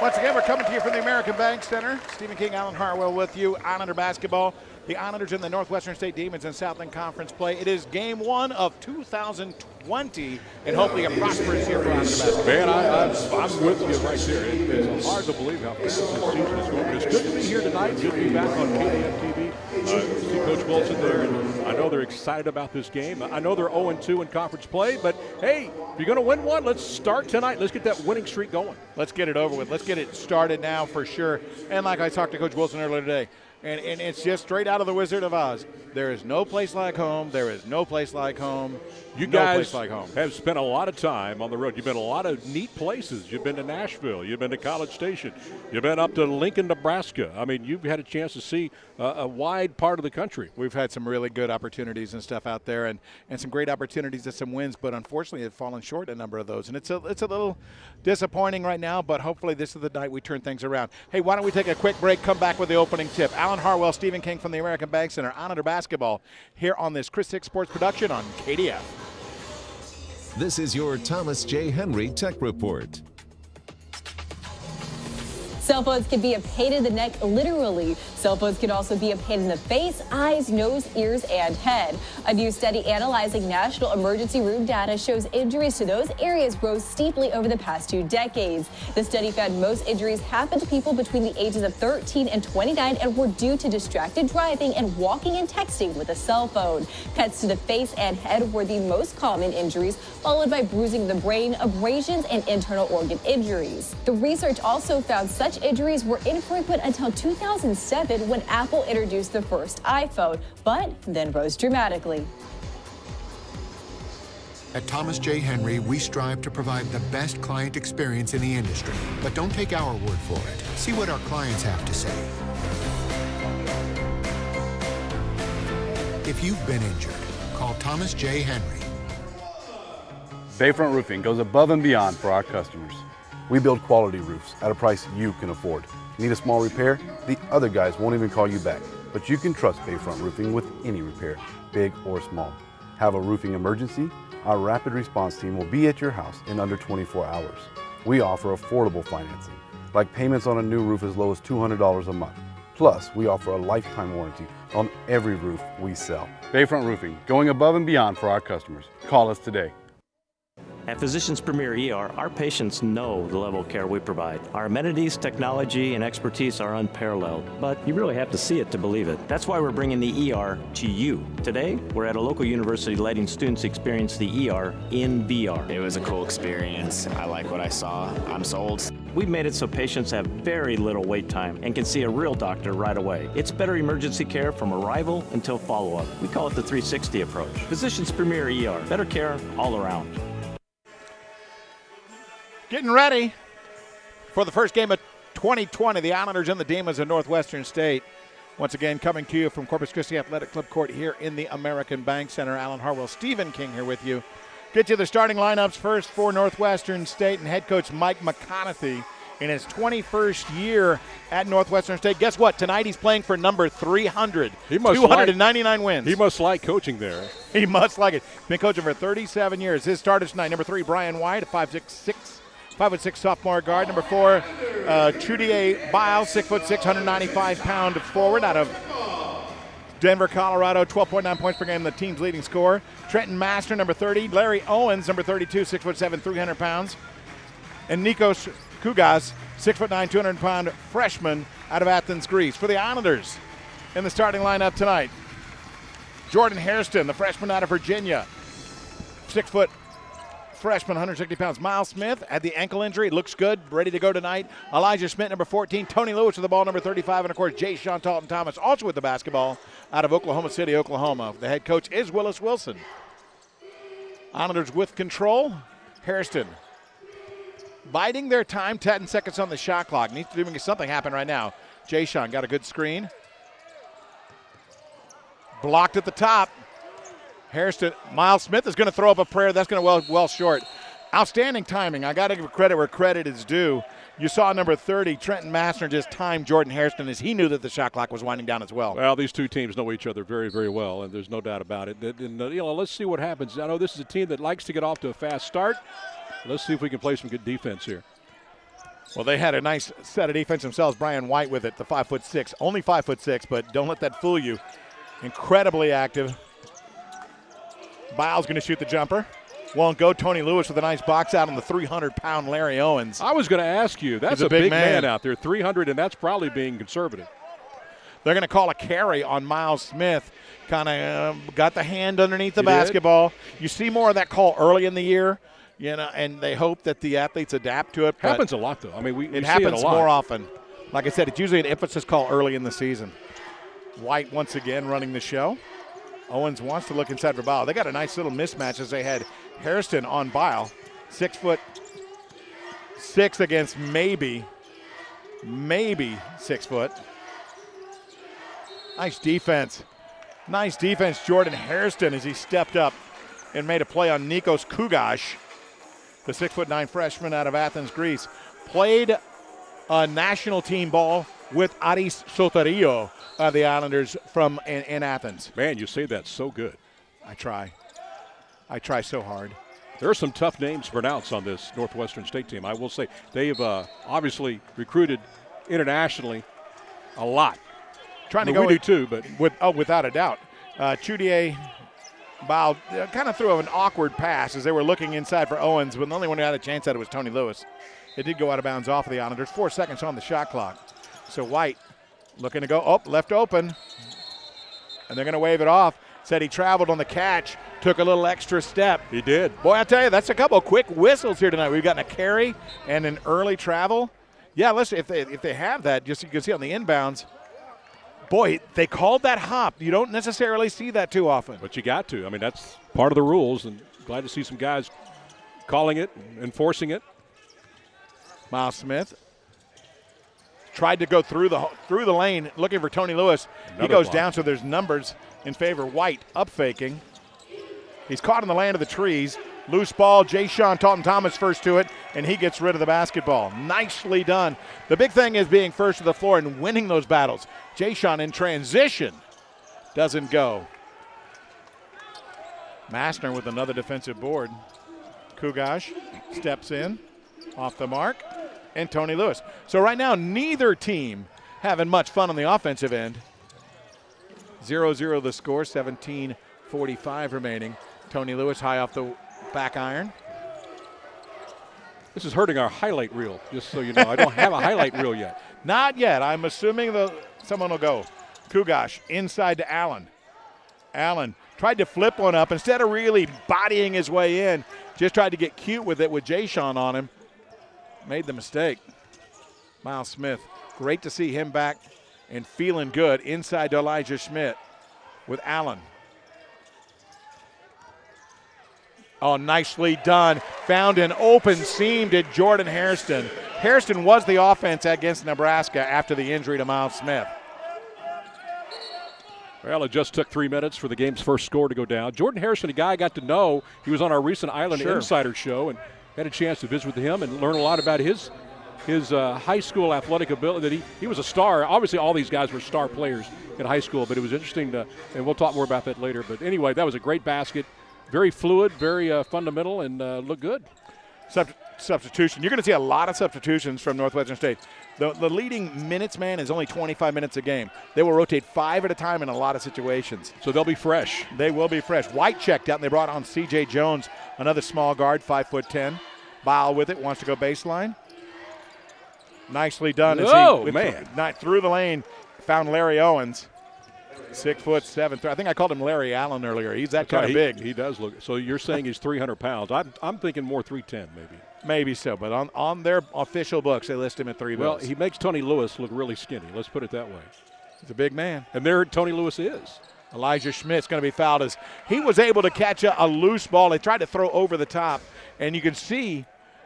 Once again, we're coming to you from the American Bank Center. Stephen King, Alan Harwell with you. Islander basketball. The Islanders and the Northwestern State Demons in Southland Conference play. It is game one of 2020, and hopefully a prosperous year for Islander basketball. Man, I'm with you right there. It's hard to believe how fast this season is going. But it's good to be here tonight. Good to be back on KDF TV. See Coach Wilson there, and I know they're excited about this game. I know they're 0-2 in conference play, but hey, if you're going to win one, let's start tonight. Let's get that winning streak going. Let's get it over with. Let's get it started now for sure. And like I talked to Coach Wilson earlier today, and it's just straight out of the Wizard of Oz. There is no place like home. There is no place like home. You guys have spent a lot of time on the road. You've been to a lot of neat places. You've been to Nashville. You've been to College Station. You've been up to Lincoln, Nebraska. I mean, you've had a chance to see a wide part of the country. We've had some really good opportunities and stuff out there, and some great opportunities at some wins, but unfortunately have fallen short a number of those. And it's a little disappointing right now, but hopefully this is the night we turn things around. Hey, why don't we take a quick break, come back with the opening tip. Alan Harwell, Stephen King from the American Bank Center, Islander basketball here on this Chris Hicks Sports production on KDF. This is your Thomas J. Henry Tech Report. Cell phones can be a pain in the neck, literally. Cell phones can also be a pain in the face, eyes, nose, ears, and head. A new study analyzing national emergency room data shows injuries to those areas rose steeply over the past 2 decades. The study found most injuries happened to people between the ages of 13 and 29 and were due to distracted driving and walking and texting with a cell phone. Cuts to the face and head were the most common injuries, followed by bruising the brain, abrasions, and internal organ injuries. The research also found such injuries were infrequent until 2007 when Apple introduced the first iPhone, but then rose dramatically. At Thomas J. Henry, we strive to provide the best client experience in the industry. But don't take our word for it. See what our clients have to say. If you've been injured, call Thomas J. Henry. Bayfront Roofing goes above and beyond for our customers. We build quality roofs at a price you can afford. Need a small repair? The other guys won't even call you back. But you can trust Bayfront Roofing with any repair, big or small. Have a roofing emergency? Our rapid response team will be at your house in under 24 hours. We offer affordable financing, like payments on a new roof as low as $200 a month. Plus, we offer a lifetime warranty on every roof we sell. Bayfront Roofing, going above and beyond for our customers. Call us today. At Physicians Premier ER, our patients know the level of care we provide. Our amenities, technology, and expertise are unparalleled, but you really have to see it to believe it. That's why we're bringing the ER to you. Today, we're at a local university letting students experience the ER in VR. It was a cool experience. I like what I saw. I'm sold. We've made it so patients have very little wait time and can see a real doctor right away. It's better emergency care from arrival until follow-up. We call it the 360 approach. Physicians Premier ER, better care all around. Getting ready for the first game of 2020, the Islanders and the Demons of Northwestern State. Once again, coming to you from Corpus Christi Athletic Club Court here in the American Bank Center. Alan Harwell, Stephen King here with you. Get you the starting lineups first for Northwestern State and head coach Mike McConaughey in his 21st year at Northwestern State. Guess what? Tonight he's playing for number 300. 299 wins. He must like coaching there. He must like it. Been coaching for 37 years. His starters tonight, number 3, Brian White, a 5'6" sophomore guard. Number 4, Chudier Biles, 6'6", 195-pound forward out of Denver, Colorado, 12.9 points per game, the team's leading scorer. Trenton Master, number 30. Larry Owens, number 32, 6'7", 300 pounds. And Nikos Kougas, 6'9", 200-pound freshman out of Athens, Greece. For the Islanders in the starting lineup tonight, Jordan Hairston, the freshman out of Virginia, 6 freshman, 160 pounds. Miles Smith had the ankle injury. Looks good, ready to go tonight. Elijah Schmidt, number 14. Tony Lewis with the ball, number 35. And, of course, Jay Sean Talton Thomas, also with the basketball out of Oklahoma City, Oklahoma. The head coach is Willis Wilson. Islanders with control. Hairston biding their time, 10 seconds on the shot clock. Needs to do something happen right now. Jay Sean got a good screen. Blocked at the top. Hairston, Miles Smith is going to throw up a prayer. That's going to well short. Outstanding timing. I got to give credit where credit is due. You saw number 30, Trenton Master, just time Jordan Hairston as he knew that the shot clock was winding down as well. Well, these two teams know each other very, very well, and there's no doubt about it. And, let's see what happens. I know this is a team that likes to get off to a fast start. Let's see if we can play some good defense here. Well, they had a nice set of defense themselves. Brian White with it, the 5'6", only 5'6", but don't let that fool you. Incredibly active. Biles going to shoot the jumper. Won't go. Tony Lewis with a nice box out on the 300-pound Larry Owens. I was going to ask you, that's a big man out there, 300, and that's probably being conservative. They're going to call a carry on Miles Smith. Kind of got the hand underneath the basketball. You see more of that call early in the year. And they hope that the athletes adapt to it. Happens a lot, though. I mean, we it see happens it a lot. more often. Like I said, it's usually an emphasis call early in the season. White once again running the show. Owens wants to look inside for Bile. They got a nice little mismatch as they had Hairston on Bile. 6'6" against maybe 6 foot. Nice defense. Nice defense, Jordan Hairston, as he stepped up and made a play on Nikos Kugash. The 6'9" freshman out of Athens, Greece, played a national team ball with Aris Soterio of the Islanders from in Athens. Man, you say that so good. I try so hard. There are some tough names to pronounce on this Northwestern State team. I will say they've obviously recruited internationally a lot. Trying to I mean, go. we do too, but without a doubt, Chudier Bile kind of threw an awkward pass as they were looking inside for Owens, but the only one who had a chance at it was Tony Lewis. It did go out of bounds off of the Islanders. 4 seconds on the shot clock. So White looking to go, left open, and they're going to wave it off. Said he traveled on the catch, took a little extra step. He did. Boy, I tell you, that's a couple of quick whistles here tonight. We've gotten a carry and an early travel. Yeah, listen, if they have that, just so you can see on the inbounds, boy, they called that hop. You don't necessarily see that too often. But you got to. I mean, that's part of the rules, and glad to see some guys calling it, enforcing it. Miles Smith tried to go through the lane looking for Tony Lewis. He goes down, so there's numbers in favor. White up faking. He's caught in the land of the trees. Loose ball. Jay-Sean Taunton-Thomas first to it, and he gets rid of the basketball. Nicely done. The big thing is being first to the floor and winning those battles. Jay-Sean in transition doesn't go. Massner with another defensive board. Kugash steps in, off the mark, and Tony Lewis. So right now, neither team having much fun on the offensive end. 0-0 the score, 17:45 remaining. Tony Lewis high off the back iron. This is hurting our highlight reel, just so you know. I don't have a highlight reel yet. Not yet. I'm assuming someone will go. Kugash inside to Allen. Allen tried to flip one up. Instead of really bodying his way in, just tried to get cute with it with Jay-Sean on him. Made the mistake. Miles Smith, great to see him back and feeling good inside to Elijah Schmidt with Allen. Oh, nicely done. Found an open seam to Jordan Hairston. Hairston was the offense against Nebraska after the injury to Miles Smith. Well, it just took 3 minutes for the game's first score to go down. Jordan Hairston, a guy I got to know. He was on our recent Island Insider show and had a chance to visit with him and learn a lot about his high school athletic ability. That he was a star. Obviously, all these guys were star players in high school, but it was interesting and we'll talk more about that later. But anyway, that was a great basket. Very fluid, very fundamental, and looked good. Substitution. You're going to see a lot of substitutions from Northwestern State. The leading minutes man is only 25 minutes a game. They will rotate 5 at a time in a lot of situations. So they'll be fresh. They will be fresh. White checked out, and they brought on C.J. Jones, another small guard, 5'10". Bile with it, wants to go baseline. Nicely done. Oh, man. Through the lane, found Larry Owens. 6'7". I think I called him Larry Allen earlier. He's that kind of big. He does look. So you're saying he's 300 pounds. I'm thinking more 310 maybe. Maybe so, but on their official books, they list him at 3 Well, bills. he makes Tony Lewis look really skinny. Let's put it that way. He's a big man. And there Tony Lewis is. Elijah Schmidt's going to be fouled as he was able to catch a loose ball. They tried to throw over the top, and you can see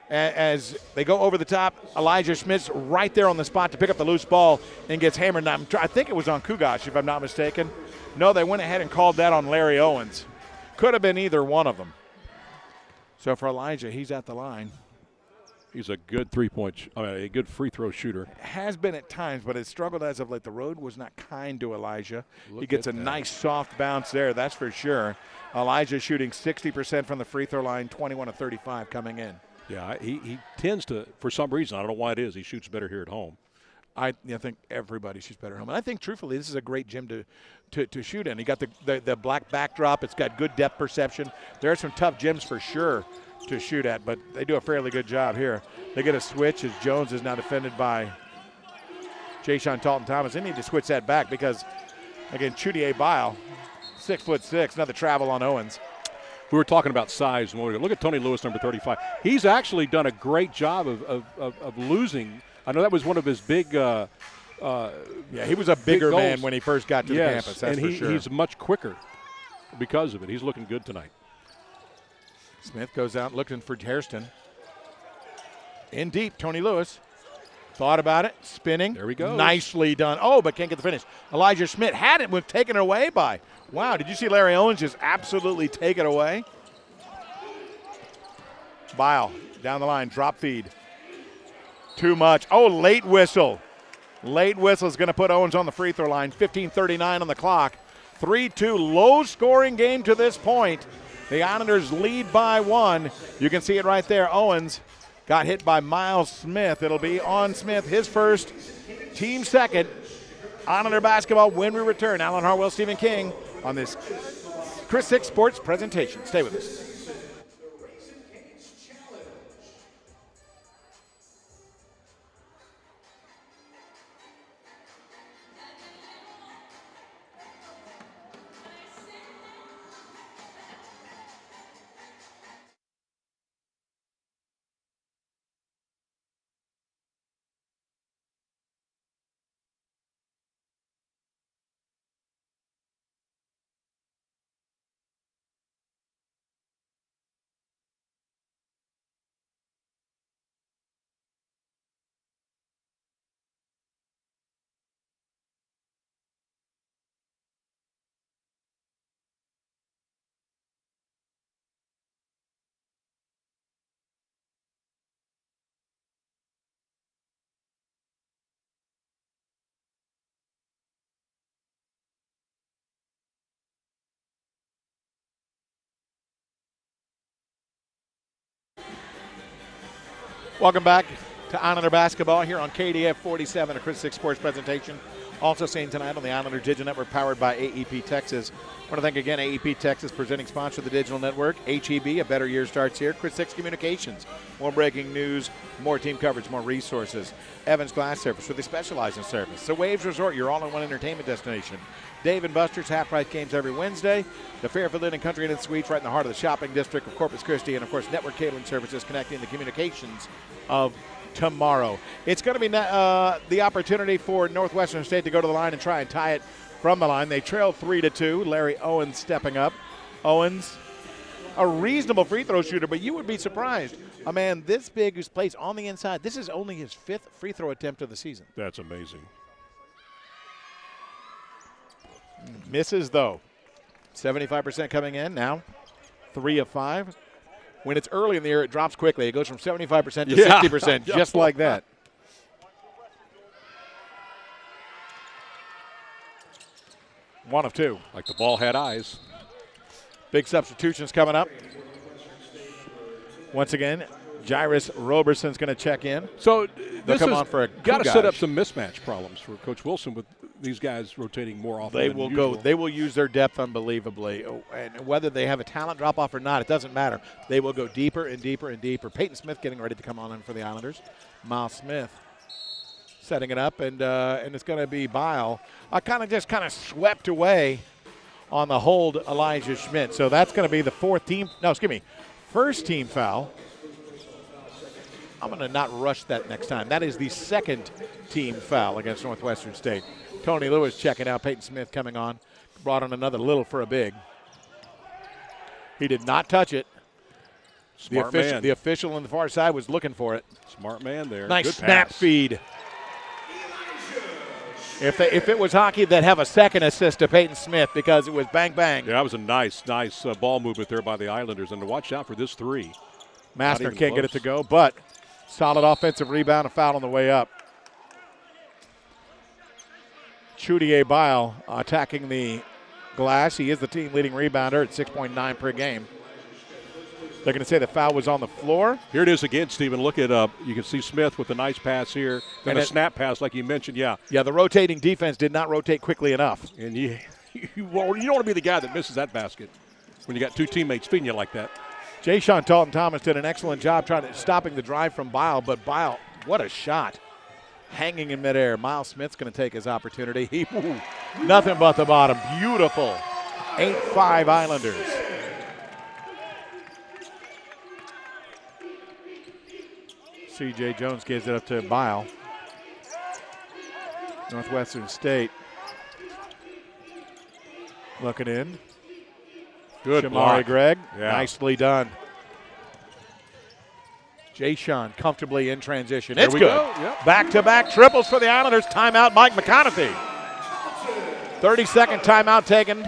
as they go over the top, Elijah Schmidt's right there on the spot to pick up the loose ball and gets hammered. Now, I think it was on Kugash, if I'm not mistaken. No, they went ahead and called that on Larry Owens. Could have been either one of them. So for Elijah, he's at the line. He's a good a good free throw shooter. Has been at times, but has struggled as of late. The road was not kind to Elijah. He gets a nice soft bounce there, that's for sure. Elijah shooting 60% from the free throw line, 21 of 35 coming in. Yeah, he tends to, for some reason, I don't know why it is, he shoots better here at home. I think everybody shoots better at home. And I think, truthfully, this is a great gym to shoot in. You got the black backdrop. It's got good depth perception. There are some tough gyms for sure to shoot at, but they do a fairly good job here. They get a switch as Jones is now defended by Jay-Sean Talton-Thomas. They need to switch that back because, again, Chudier Bile, 6'6", another travel on Owens. We were talking about size. Look at Tony Lewis, number 35. He's actually done a great job of losing. I know that was one of his big yeah, he was a bigger goals. Man when he first got to the campus, that's and for sure. He's much quicker because of it. He's looking good tonight. Smith goes out looking for Hairston. In deep, Tony Lewis. Thought about it, spinning. There we go. Nicely done. Oh, but can't get the finish. Elijah Schmidt had it, was taken away by. Wow, did you see Larry Owens just absolutely take it away? Bile down the line, drop feed. Too much. Oh, late whistle. Late whistle is going to put Owens on the free throw line. 15:39 on the clock. 3-2, low-scoring game to this point. The Islanders lead by 1. You can see it right there. Owens got hit by Miles Smith. It'll be on Smith, his first, team second. Islander basketball when we return. Alan Harwell, Stephen King on this Chris 6 Sports presentation. Stay with us. Welcome back to Islander basketball here on KDF 47, a Chris 6 Sports presentation. Also seen tonight on the Islander Digital Network, powered by AEP Texas. I want to thank again AEP Texas, presenting sponsor of the Digital Network. HEB, a better year starts here. Chris 6 Communications, more breaking news, more team coverage, more resources. Evans Glass Service, where they specialize in service. The Waves Resort, your all-in-one entertainment destination. Dave & Buster's, half-price games every Wednesday. The Fairfield Inn and Country Inn and Suites, right in the heart of the shopping district of Corpus Christi. And, of course, Network Cabling Services, connecting the communications of tomorrow. It's going to be the opportunity for Northwestern State to go to the line and try and tie it from the line. They trail 3-2. Larry Owens stepping up. Owens, a reasonable free throw shooter, but you would be surprised. A man this big who's plays on the inside. This is only his 5th free throw attempt of the season. That's amazing. Misses, though. 75% coming in now. 3 of 5. When it's early in the year, it drops quickly. It goes from 75% to 60%, just like that. One of 2. Like the ball had eyes. Big substitutions coming up. Once again, Jairus Roberson's going to check in. So they'll come on for a got to set up some mismatch problems for Coach Wilson with these guys rotating more often. They will go. They will use their depth unbelievably, and whether they have a talent drop off or not, it doesn't matter. They will go deeper and deeper and deeper. Peyton Smith getting ready to come on in for the Islanders. Miles Smith setting it up, and it's going to be Bile. Kind of swept away on the hold, Elijah Schmidt. So that's going to be the first team foul. I'm going to not rush that next time. That is the second team foul against Northwestern State. Tony Lewis checking out. Peyton Smith coming on. Brought on another little for a big. He did not touch it. Smart man. The official on the far side was looking for it. Smart man there. Nice Good snap pass. feed. If it was hockey, they'd have a second assist to Peyton Smith because it was bang, bang. Yeah, that was a nice ball movement there by the Islanders. And to watch out for this 3. Master can't get it to go, but solid offensive rebound, a foul on the way up. Chudier Bile attacking the glass. He is the team leading rebounder at 6.9 per game. They're going to say the foul was on the floor. Here it is again, Stephen. Look at you can see Smith with a nice pass here, then a snap pass like you mentioned. Yeah, the rotating defense did not rotate quickly enough. And you don't want to be the guy that misses that basket when you got two teammates feeding you like that. Jay-Sean Talton-Thomas did an excellent job stopping the drive from Bile, but Bile, what a shot. Hanging in midair. Miles Smith's going to take his opportunity. Nothing but the bottom. Beautiful. 8-5 Islanders. C.J. Jones gives it up to Bile. Northwestern State. Looking in. Good Shamari block. Gregg. Yeah. Nicely done. Jay-Sean comfortably in transition. There It's we good. go. Yep. Back-to-back triples for the Islanders. Timeout, Mike McConaughey. 30-second timeout taken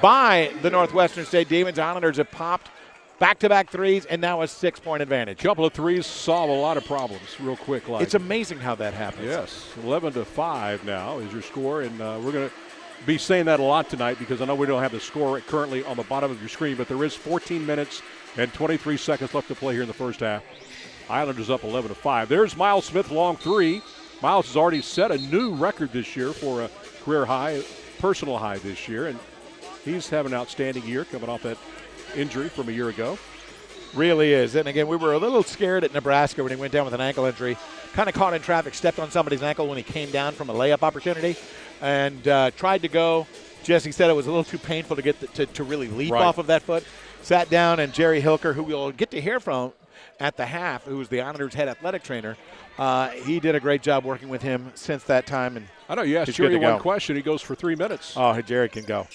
by the Northwestern State Demons. Islanders have popped back-to-back threes and now a 6-point advantage. Couple of threes solve a lot of problems real quick. It's amazing how that happens. Yes, 11-5 now is your score, and we're going to be saying that a lot tonight because I know we don't have the score currently on the bottom of your screen, but there is 14 minutes and 23 seconds left to play here in the first half. Islanders up 11-5. There's Miles Smith, long three. Miles has already set a new record this year for a career high, personal high this year, and he's having an outstanding year coming off that injury from a year ago. Really is. And again, we were a little scared at Nebraska when he went down with an ankle injury. Kind of caught in traffic, stepped on somebody's ankle when he came down from a layup opportunity and tried to go. Jesse said it was a little too painful to get to really leap off of that foot. Sat down, and Jerry Hilker, who we'll get to hear from at the half, who was the Islanders' head athletic trainer, he did a great job working with him since that time. And I know you asked Jerry one question. He goes for 3 minutes. Oh, Jerry can go.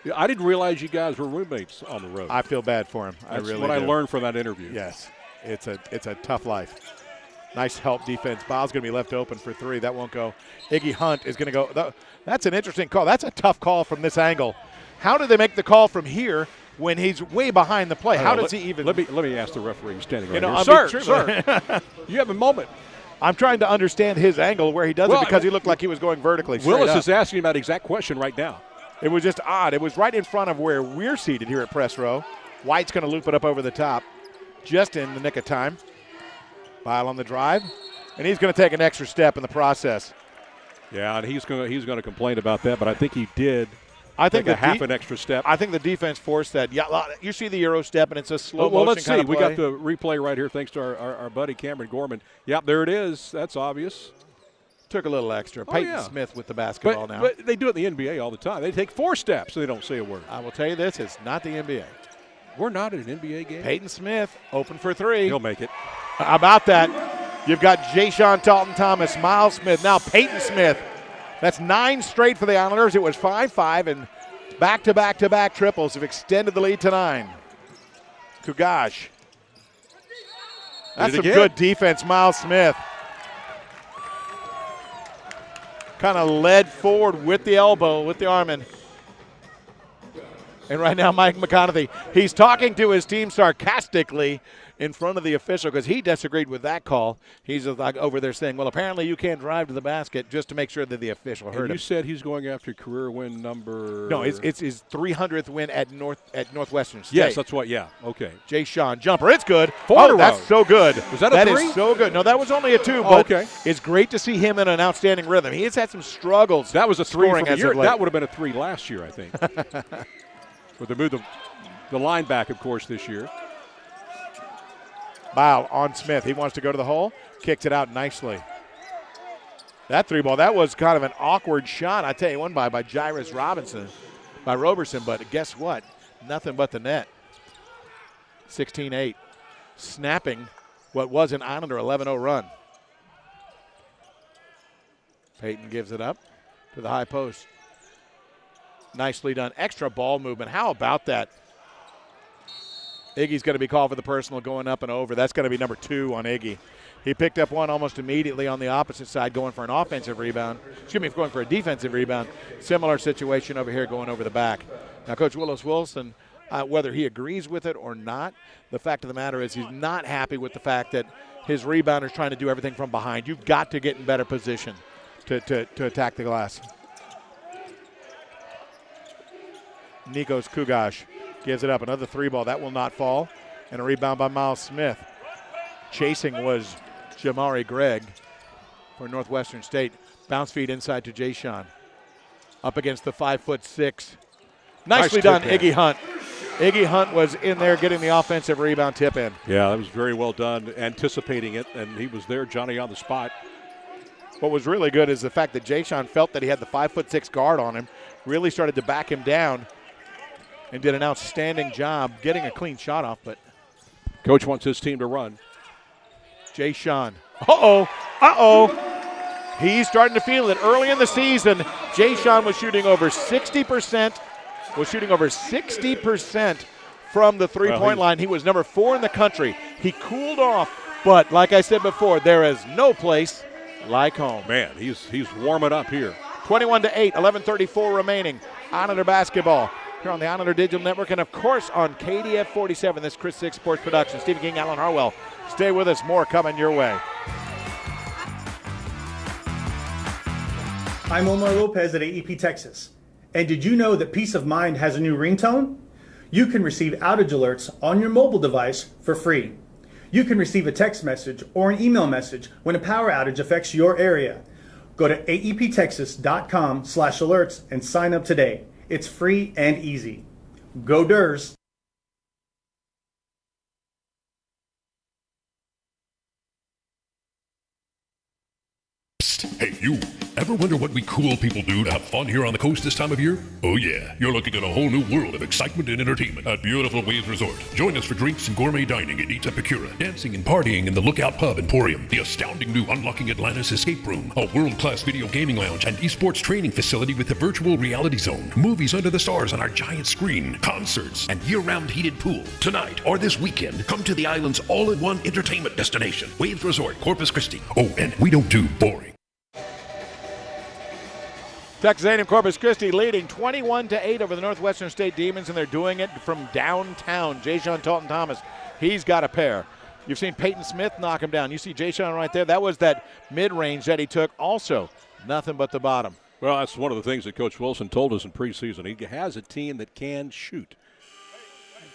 Yeah, I didn't realize you guys were roommates on the road. I feel bad for him. That's really what do. I learned from that interview. Yes, it's a tough life. Nice help defense. Bile's going to be left open for three. That won't go. Iggy Hunt is going to go. That's an interesting call. That's a tough call from this angle. How do they make the call from here when he's way behind the play? How does he even? Let me ask the referee standing right here. Sir, you have a moment. I'm trying to understand his angle where he does it because he looked like he was going vertically straight Willis up. is asking about the exact question right now. It was just odd. It was right in front of where we're seated here at press row. White's going to loop it up over the top just in the nick of time. Bile on the drive, and he's going to take an extra step in the process. Yeah, and he's going to complain about that, but I think he did. I think a half an extra step. I think the defense forced that. Yeah, you see the Euro step, and it's a slow motion. Well, let's see. Kind of We play. got the replay right here, thanks to our buddy Cameron Gorman. Yep, there it is. That's obvious. Took a little extra. Peyton Smith with the basketball now. But they do it in the NBA all the time. They take 4 steps, so they don't say a word. I will tell you this: it's not the NBA. We're not at an NBA game. Peyton Smith open for three. He'll make it. How about that? You've got Jay-Sean Talton-Thomas, Miles Smith, now Peyton Smith. That's 9 straight for the Islanders. It was 5-5, and back-to-back-to-back triples have extended the lead to 9. Kugash. That's some good defense, Miles Smith. Kind of led forward with the elbow, with the arm in. And right now, Mike McConaughey, he's talking to his team sarcastically in front of the official because he disagreed with that call. He's like over there saying, well, apparently you can't drive to the basket, just to make sure that the official heard him. You said he's going after career win number. No, it's his 300th win at Northwestern State. Yes, that's what. Yeah, okay. Jay-Sean jumper, it's good. 4 in a row. That's so good. Was that a 3? That is so good. No, that was only a 2. But okay. It's great to see him in an outstanding rhythm. He has had some struggles. That was a 3 from a year. That That would have been a 3 last year, I think. But they moved the line back, of course, this year. Bile on Smith. He wants to go to the hole. Kicks it out nicely. That 3-ball, that was kind of an awkward shot. I tell you, one by Jairus Robertson, but guess what? Nothing but the net. 16-8. Snapping what was an Islander 11-0 run. Peyton gives it up to the high post. Nicely done. Extra ball movement. How about that? Iggy's going to be called for the personal going up and over. That's going to be number 2 on Iggy. He picked up one almost immediately on the opposite side going for an offensive rebound. Going for a defensive rebound. Similar situation over here going over the back. Now, Coach Willis Wilson, whether he agrees with it or not, the fact of the matter is he's not happy with the fact that his rebounder is trying to do everything from behind. You've got to get in better position to attack the glass. Nikos Kugash gives it up. Another 3-ball. That will not fall. And a rebound by Miles Smith. Chasing was Jamari Gregg for Northwestern State. Bounce feed inside to Jay Sean. Up against the 5'6". Nicely done, Iggy Hunt. Iggy Hunt was in there getting the offensive rebound tip in. Yeah, that was very well done, anticipating it, and he was there, Johnny, on the spot. What was really good is the fact that Jay Sean felt that he had the 5'6" guard on him, really started to back him down, and did an outstanding job getting a clean shot off. But Coach wants his team to run. Jay Sean. He's starting to feel it. Early in the season, Jay Sean was shooting over 60%. Was shooting over 60% from the three-point line. He was number 4 in the country. He cooled off, but like I said before, there is no place like home. Man, he's warming up here. 21-8, 11:34 remaining. Islander basketball here on the Islander Digital Network, and of course on KDF 47. This Chris Six Sports Production. Stephen King, Alan Harwell. Stay with us. More coming your way. I'm Omar Lopez at AEP Texas. And did you know that Peace of Mind has a new ringtone? You can receive outage alerts on your mobile device for free. You can receive a text message or an email message when a power outage affects your area. Go to aeptexas.com/alerts and sign up today. It's free and easy. Go Durs! Hey, you. Ever wonder what we cool people do to have fun here on the coast this time of year? Oh yeah, you're looking at a whole new world of excitement and entertainment at beautiful Waves Resort. Join us for drinks and gourmet dining at Eats Epicura, dancing and partying in the Lookout Pub Emporium, the astounding new Unlocking Atlantis Escape Room, a world-class video gaming lounge and esports training facility with a virtual reality zone, movies under the stars on our giant screen, concerts, and year-round heated pool. Tonight or this weekend, come to the island's all-in-one entertainment destination, Waves Resort, Corpus Christi. Oh, and we don't do boring. Texas A&M Corpus Christi leading 21-8 over the Northwestern State Demons, and they're doing it from downtown. Jay-Sean Talton-Thomas, he's got a pair. You've seen Peyton Smith knock him down. You see Jay-Sean right there. That was that mid-range that he took. Also, nothing but the bottom. Well, that's one of the things that Coach Wilson told us in preseason. He has a team that can shoot.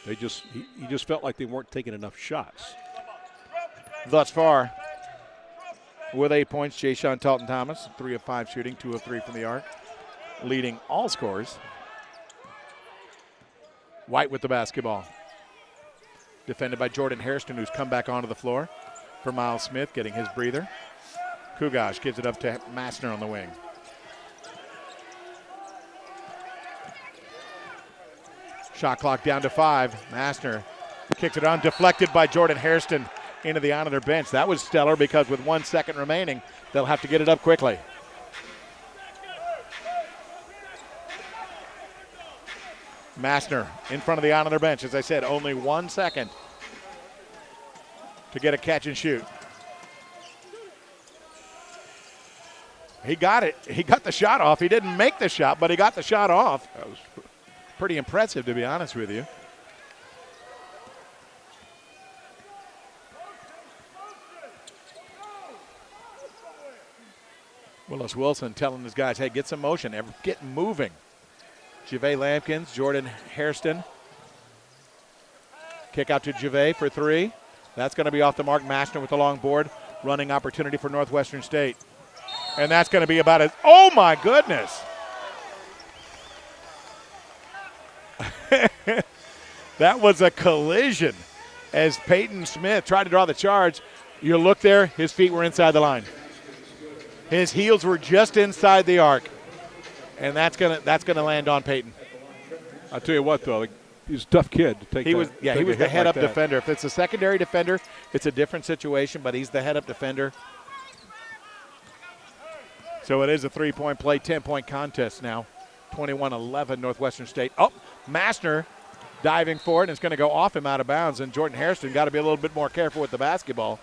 He just felt like they weren't taking enough shots. Thus far, with 8 points, Jay-Sean Talton-Thomas, 3 of 5 shooting, 2 of 3 from the arc, leading all scorers. White with the basketball. Defended by Jordan Hairston, who's come back onto the floor for Miles Smith, getting his breather. Kugash gives it up to Massner on the wing. Shot clock down to 5. Massner kicks it on, deflected by Jordan Hairston into the Islander bench. That was stellar because with 1 second remaining, they'll have to get it up quickly. Massner in front of the Islander bench. As I said, only 1 second to get a catch and shoot. He got it. He got the shot off. He didn't make the shot, but he got the shot off. That was pretty impressive, to be honest with you. Willis Wilson telling his guys, hey, get some motion, get moving. Jave Lampkins, Jordan Hairston. Kick out to Jave for 3. That's going to be off the mark. Massner with the long board. Running opportunity for Northwestern State. And that's going to be about it. Oh, my goodness. That was a collision as Peyton Smith tried to draw the charge. You look there, his feet were inside the line. His heels were just inside the arc, and that's gonna land on Peyton. I'll tell you what, though, he's a tough kid to take. He was the head-up defender. If it's a secondary defender, it's a different situation, but he's the head-up defender. So it is a 3-point play, 10-point contest now. 21-11 Northwestern State. Oh, Massner diving for it, and it's going to go off him out of bounds, and Jordan Hairston got to be a little bit more careful with the basketball.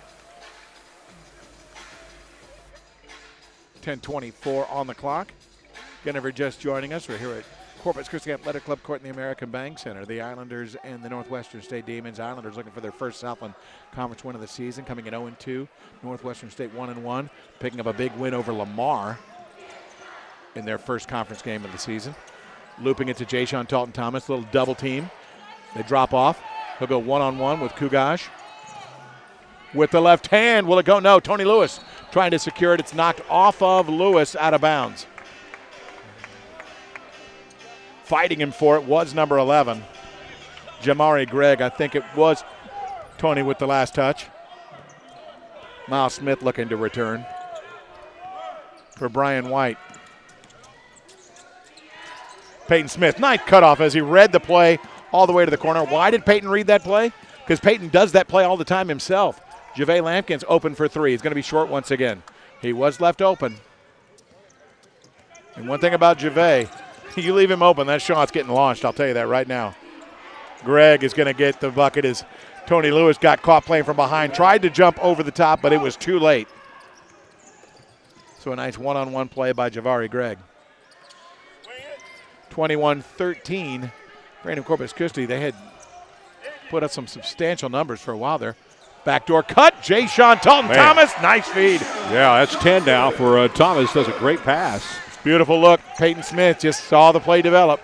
10:24 on the clock. Again, if you're just joining us, we're here at Corpus Christi Athletic Club Court in the American Bank Center. The Islanders and the Northwestern State Demons. Islanders looking for their first Southland Conference win of the season, coming in 0-2. Northwestern State 1-1, picking up a big win over Lamar in their first conference game of the season. Looping it to Jay-Sean Talton-Thomas, little double team. They drop off. He'll go one-on-one with Kugash. With the left hand, will it go? No, Tony Lewis trying to secure it. It's knocked off of Lewis, out of bounds. Fighting him for it was number 11. Jamari Gregg, I think it was Tony with the last touch. Miles Smith looking to return for Brian White. Peyton Smith, nice cutoff as he read the play all the way to the corner. Why did Peyton read that play? Because Peyton does that play all the time himself. JaVale Lampkin's open for three. He's going to be short once again. He was left open. And one thing about JaVale, you leave him open, that shot's getting launched. I'll tell you that right now. Gregg is going to get the bucket as Tony Lewis got caught playing from behind. Tried to jump over the top, but it was too late. So a nice one-on-one play by Javari Gregg. 21-13. Brandon Corpus Christi, they had put up some substantial numbers for a while there. Backdoor cut, Jay-Sean Thomas, nice feed. Yeah, that's 10 now for Thomas. Does a great pass. Beautiful look. Peyton Smith just saw the play develop.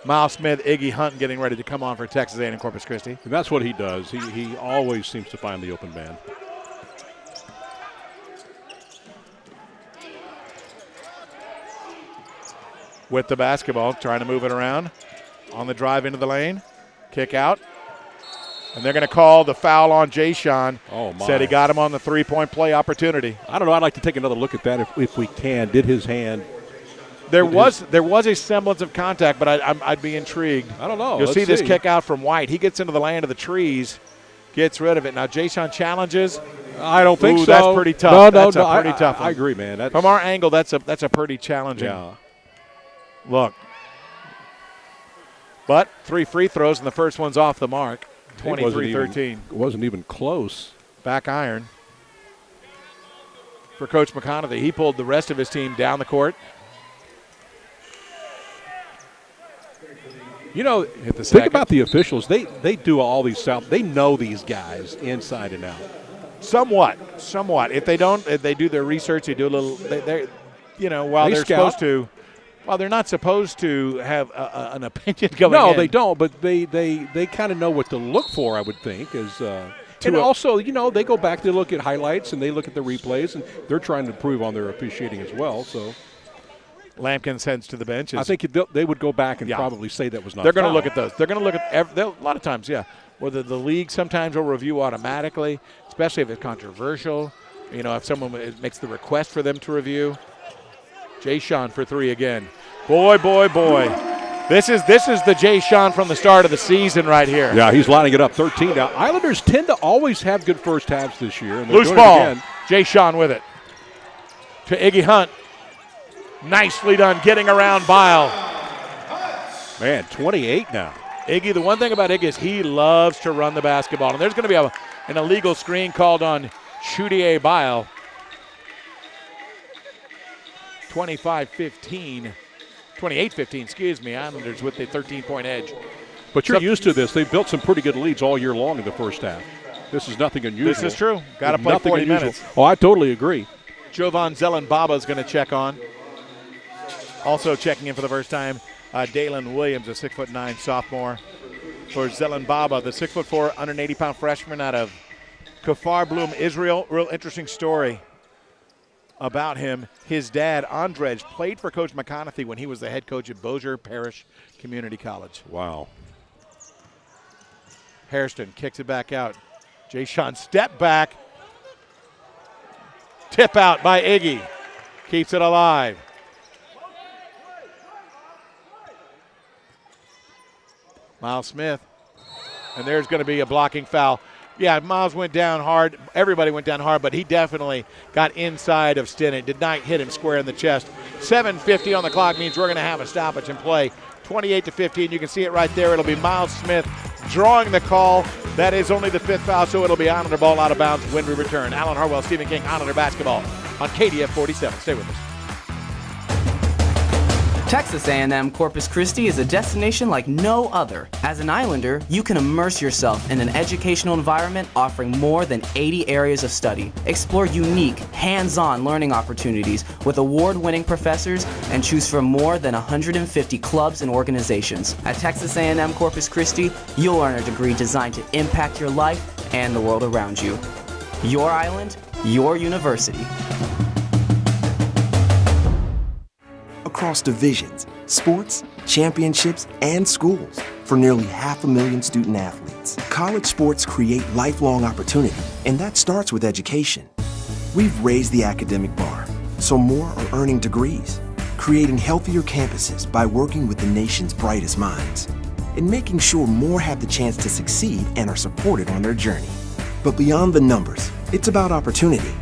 Miles Smith, Iggy Hunt getting ready to come on for Texas A&M Corpus Christi. And that's what he does. He always seems to find the open man. With the basketball, trying to move it around. On the drive into the lane. Kick out. And they're going to call the foul on Jay-Sean. Oh, my. Said he got him on the three-point play opportunity. I don't know. I'd like to take another look at that if we can. Did his hand... There was a semblance of contact, but I'd be intrigued. I don't know. You'll see this kick out from White. He gets into the land of the trees, gets rid of it. Now Jay-Sean challenges. I don't think so. That's pretty tough. No, that's a pretty tough one. I agree, man. From our angle, that's a pretty challenging look. But 3 free throws, and the first one's off the mark. 23-13. It wasn't even close. Back iron for Coach McConaughey. He pulled the rest of his team down the court. You know, think about the officials. They do all these stuff. They know these guys inside and out. Somewhat. If they don't, if they do their research. They do a little. While they're scout. supposed to. Well, they're not supposed to have an opinion going in. No, they don't. But they kind of know what to look for. I would think and also, they go back. They look at highlights and they look at the replays and they're trying to improve on their officiating as well. So. Lampkin sends to the bench. I think they would go back and probably say that was not. They're going to look at those. They're going to look at a lot of times, whether the league sometimes will review automatically, especially if it's controversial. If someone makes the request for them to review. Jay-Sean for three again. Boy. This is the Jay-Sean from the start of the season right here. Yeah, he's lining it up 13 now. Islanders tend to always have good first halves this year. And loose ball. Jay-Sean with it. To Iggy Hunt. Nicely done getting around Bile. Man, 28 now. Iggy, the one thing about Iggy is he loves to run the basketball. And there's going to be an illegal screen called on Chudier Bile. 28-15, Islanders with the 13-point edge. But you're used to this. They've built some pretty good leads all year long in the first half. This is nothing unusual. This is true. Got to play 40 minutes. Oh, I totally agree. Jovan Zelen-Baba is going to check on. Also checking in for the first time, Dalen Williams, a 6'9" sophomore. For Zelen-Baba, the 6'4", 180-pound freshman out of Kfar Blum, Israel. Real interesting story about him. His dad, Andrej, played for Coach McConaughey when he was the head coach at Bossier Parish Community College. Wow. Hairston kicks it back out. Jay-Sean step back. Tip out by Iggy. Keeps it alive. Miles Smith. And there's going to be a blocking foul. Yeah, Miles went down hard. Everybody went down hard, but he definitely got inside of Stinnett. Did not hit him square in the chest. 7:50 on the clock means we're going to have a stoppage in play. 28-15. You can see it right there. It'll be Miles Smith drawing the call. That is only the 5th foul, so it'll be Islander ball out of bounds when we return. Alan Harwell, Stephen King, Islander basketball on KDF 47. Stay with us. Texas A&M Corpus Christi is a destination like no other. As an Islander, you can immerse yourself in an educational environment offering more than 80 areas of study. Explore unique, hands-on learning opportunities with award-winning professors and choose from more than 150 clubs and organizations. At Texas A&M Corpus Christi, you'll earn a degree designed to impact your life and the world around you. Your island, your university. Across divisions, sports, championships, and schools for nearly 500,000 student athletes. College sports create lifelong opportunity, and that starts with education. We've raised the academic bar, so more are earning degrees, creating healthier campuses by working with the nation's brightest minds, and making sure more have the chance to succeed and are supported on their journey. But beyond the numbers, it's about opportunity,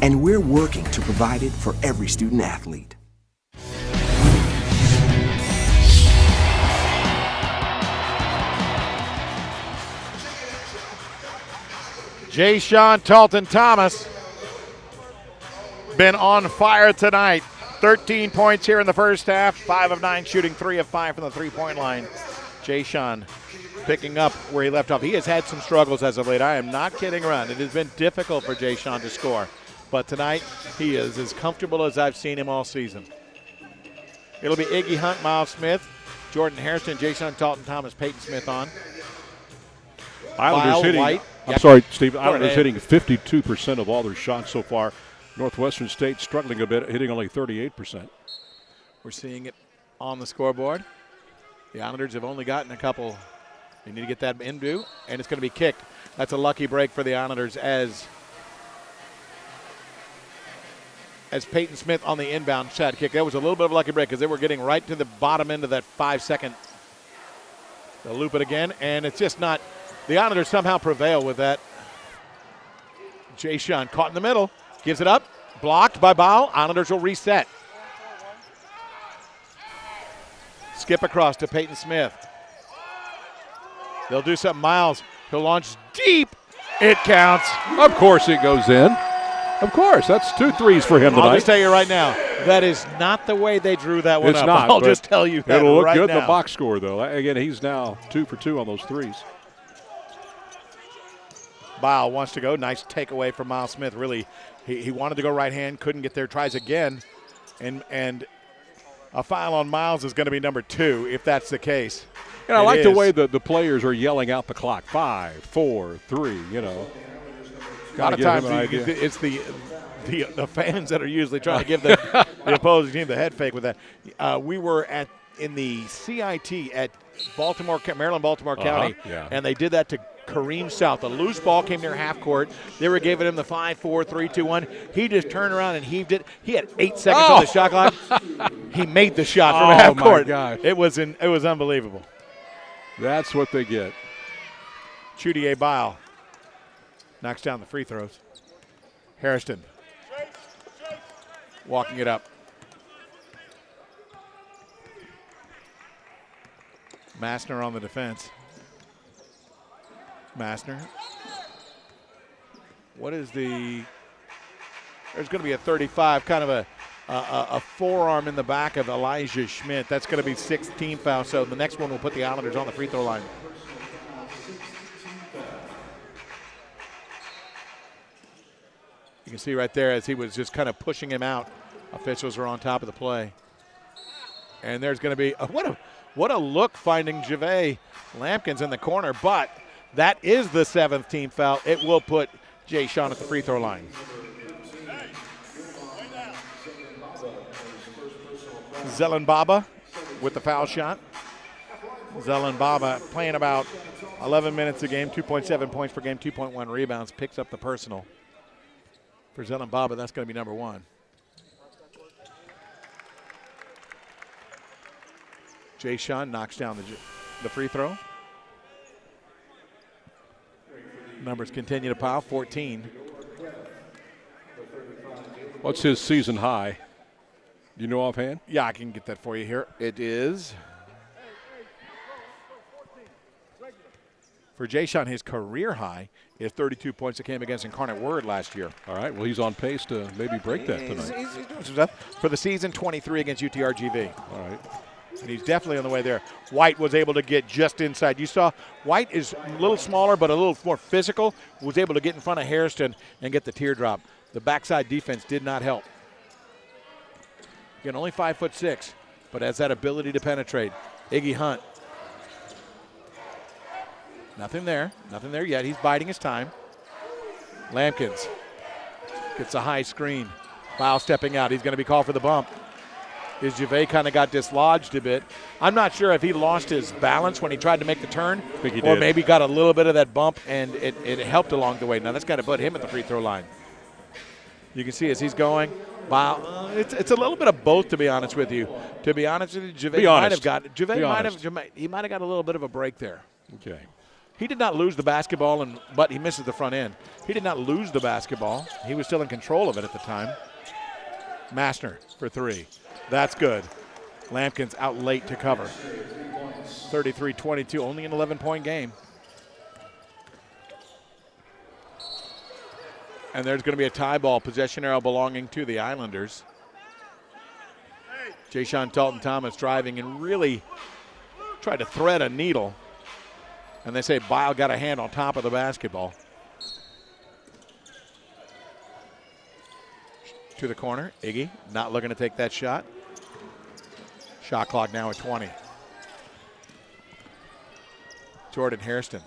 and we're working to provide it for every student athlete. Jay-Sean Talton-Thomas been on fire tonight. 13 points here in the first half, 5 of 9 shooting, 3 of 5 from the three-point line. Jay-Sean picking up where he left off. He has had some struggles as of late. I am not kidding around. It has been difficult for Jay-Sean to score. But tonight, he is as comfortable as I've seen him all season. It'll be Iggy Hunt, Miles Smith, Jordan Hairston, Jay-Sean Talton-Thomas, Peyton Smith on. Islanders hitting, White. I'm sorry, Steve. Islanders hitting 52% of all their shots so far. Northwestern State struggling a bit, hitting only 38%. We're seeing it on the scoreboard. The Islanders have only gotten a couple. They need to get that into, and it's going to be kicked. That's a lucky break for the Islanders as Peyton Smith on the inbound shot kick. That was a little bit of a lucky break because they were getting right to the bottom end of that 5-second. They'll loop it again, and it's just not. The Islanders somehow prevail with that. Jay-Sean caught in the middle, gives it up, blocked by Ball. Islanders will reset. Skip across to Peyton Smith. They'll do something. Miles, he'll launch deep. It counts. Of course it goes in. Of course, that's 2 threes for him tonight. I'll just tell you right now, that is not the way they drew that one it's up. Not, I'll just tell you that it'll look right good now. in the box score, though. Again, he's now 2 for 2 on those threes. Bile wants to go. Nice takeaway from Miles Smith. Really, he wanted to go right hand, couldn't get there, tries again. And a foul on Miles is going to be number 2 if that's the case. I like the way the players are yelling out the clock. 5, 4, 3, A lot of times it's the fans that are usually trying to give the opposing team the head fake with that. We were in the CIT at Maryland-Baltimore County, and they did that to Kareem South. A loose ball came near half court. They were giving him the 5, 4, 3, 2, 1. He just turned around and heaved it. He had 8 seconds on the shot clock. He made the shot from half court. Gosh. It was unbelievable. That's what they get. Chudier Bile knocks down the free throws. Hairston walking it up. Massner on the defense. Massner. What is there's going to be a 35, kind of a forearm in the back of Elijah Schmidt. That's going to be 6th team foul, so the next one will put the Islanders on the free throw line. You can see right there as he was just kind of pushing him out. Officials are on top of the play. And there's going to be what a look finding Javé Lampkins in the corner, but that is the 7th team foul. It will put Jay-Sean at the free throw line. Zelenbaba with the foul shot. Zelenbaba playing about 11 minutes a game, 2.7 points per game, 2.1 rebounds, picks up the personal. For Zelenbaba, that's going to be number 1. Jay-Sean knocks down the free throw. Numbers continue to pile, 14. What's his season high? Do you know offhand? Yeah, I can get that for you here. It is For Jay-Sean, his career high is 32 points that came against Incarnate Word last year. All right, well, he's on pace to maybe break that tonight. He's doing some stuff. For the season, 23 against UTRGV. All right. And he's definitely on the way there. White was able to get just inside. You saw White is a little smaller but a little more physical, was able to get in front of Hairston and get the teardrop. The backside defense did not help. Again, only 5'6", but has that ability to penetrate. Iggy Hunt. Nothing there yet. He's biding his time. Lampkins gets a high screen. Foul stepping out. He's going to be called for the bump. His Gervais kind of got dislodged a bit. I'm not sure if he lost his balance when he tried to make the turn, I think he or did. maybe got a little bit of that bump and it helped along the way. Now that's got to put him at the free throw line. You can see as he's going, wow, it's a little bit of both, to be honest with you. To be honest with you, Gervais might have got a little bit of a break there. Okay. He did not lose the basketball, but he misses the front end. He did not lose the basketball. He was still in control of it at the time. Massner for three. That's good. Lampkins out late to cover. 33-22, only an 11-point game. And there's going to be a tie ball, possession arrow belonging to the Islanders. Jay-Sean Talton-Thomas driving and really tried to thread a needle. And they say Bile got a hand on top of the basketball. To the corner, Iggy not looking to take that shot. Shot clock now at 20. Jordan Hairston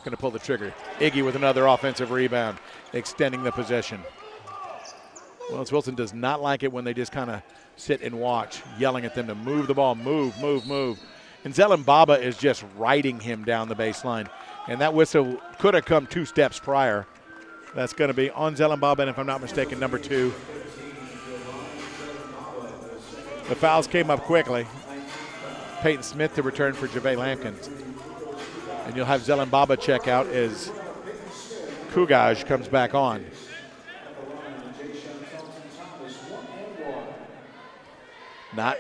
going to pull the trigger. Iggy with another offensive rebound, extending the possession. Willis Wilson does not like it when they just kind of sit and watch, yelling at them to move the ball, move. And Zelen Baba is just riding him down the baseline. And that whistle could have come 2 steps prior. That's going to be on Zelen Baba, and if I'm not mistaken, number 2. The fouls came up quickly. Peyton Smith to return for Gervais Lampkins. And you'll have Zelen Baba check out as Kugaj comes back on. Not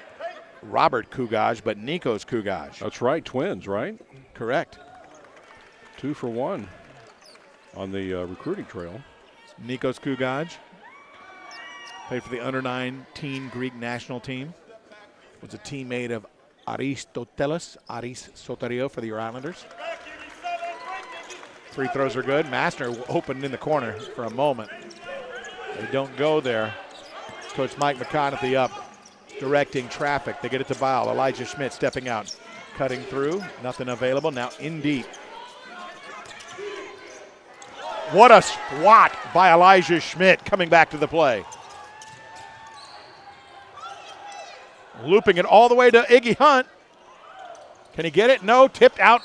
Robert Kugaj, but Nikos Kugaj. That's right, twins, right? Correct. 2 for 1 on the recruiting trail. Nikos Kugaj played for the under-19 Greek national team. Was a teammate of Aris Soterio for the Islanders. Free throws are good. Massner opened in the corner for a moment. They don't go there. Coach Mike McConaughey up, directing traffic. They get it to Bile. Elijah Schmidt stepping out, cutting through. Nothing available. Now in deep. What a swat by Elijah Schmidt coming back to the play. Looping it all the way to Iggy Hunt. Can he get it? No, tipped out.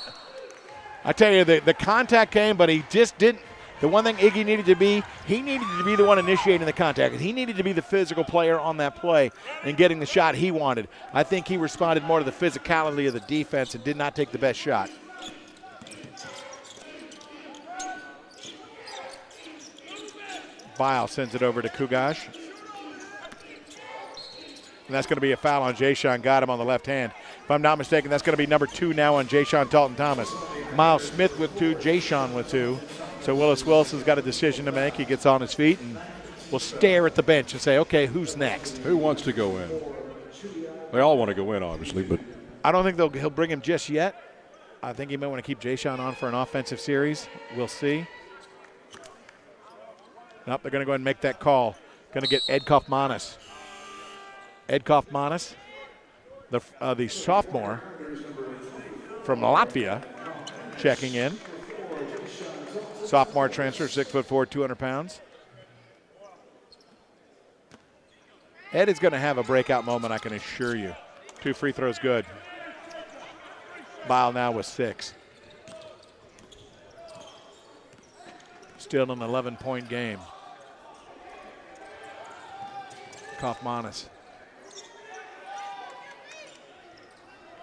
I tell you, the contact came, but he just didn't. The one thing Iggy needed to be, he needed to be the one initiating the contact. He needed to be the physical player on that play and getting the shot he wanted. I think he responded more to the physicality of the defense and did not take the best shot. Bile sends it over to Kugaj. And that's going to be a foul on Jay-Sean. Got him on the left hand. If I'm not mistaken, that's going to be number 2 now on Jay-Sean Talton-Thomas. Miles Smith with 2, Jay-Sean with 2. So Willis Wilson's got a decision to make. He gets on his feet and will stare at the bench and say, okay, who's next? Who wants to go in? They all want to go in, obviously, but I don't think he'll bring him just yet. I think he may want to keep Jay-Sean on for an offensive series. We'll see. Nope, they're going to go ahead and make that call. Going to get Ed Kaufmanis. Ed Kaufmanis, the sophomore from Latvia, checking in. Sophomore transfer, 6'4", 200 pounds. Ed is going to have a breakout moment, I can assure you. 2 free throws good. Bile now with 6. Still an 11-point game. Kaufmanis.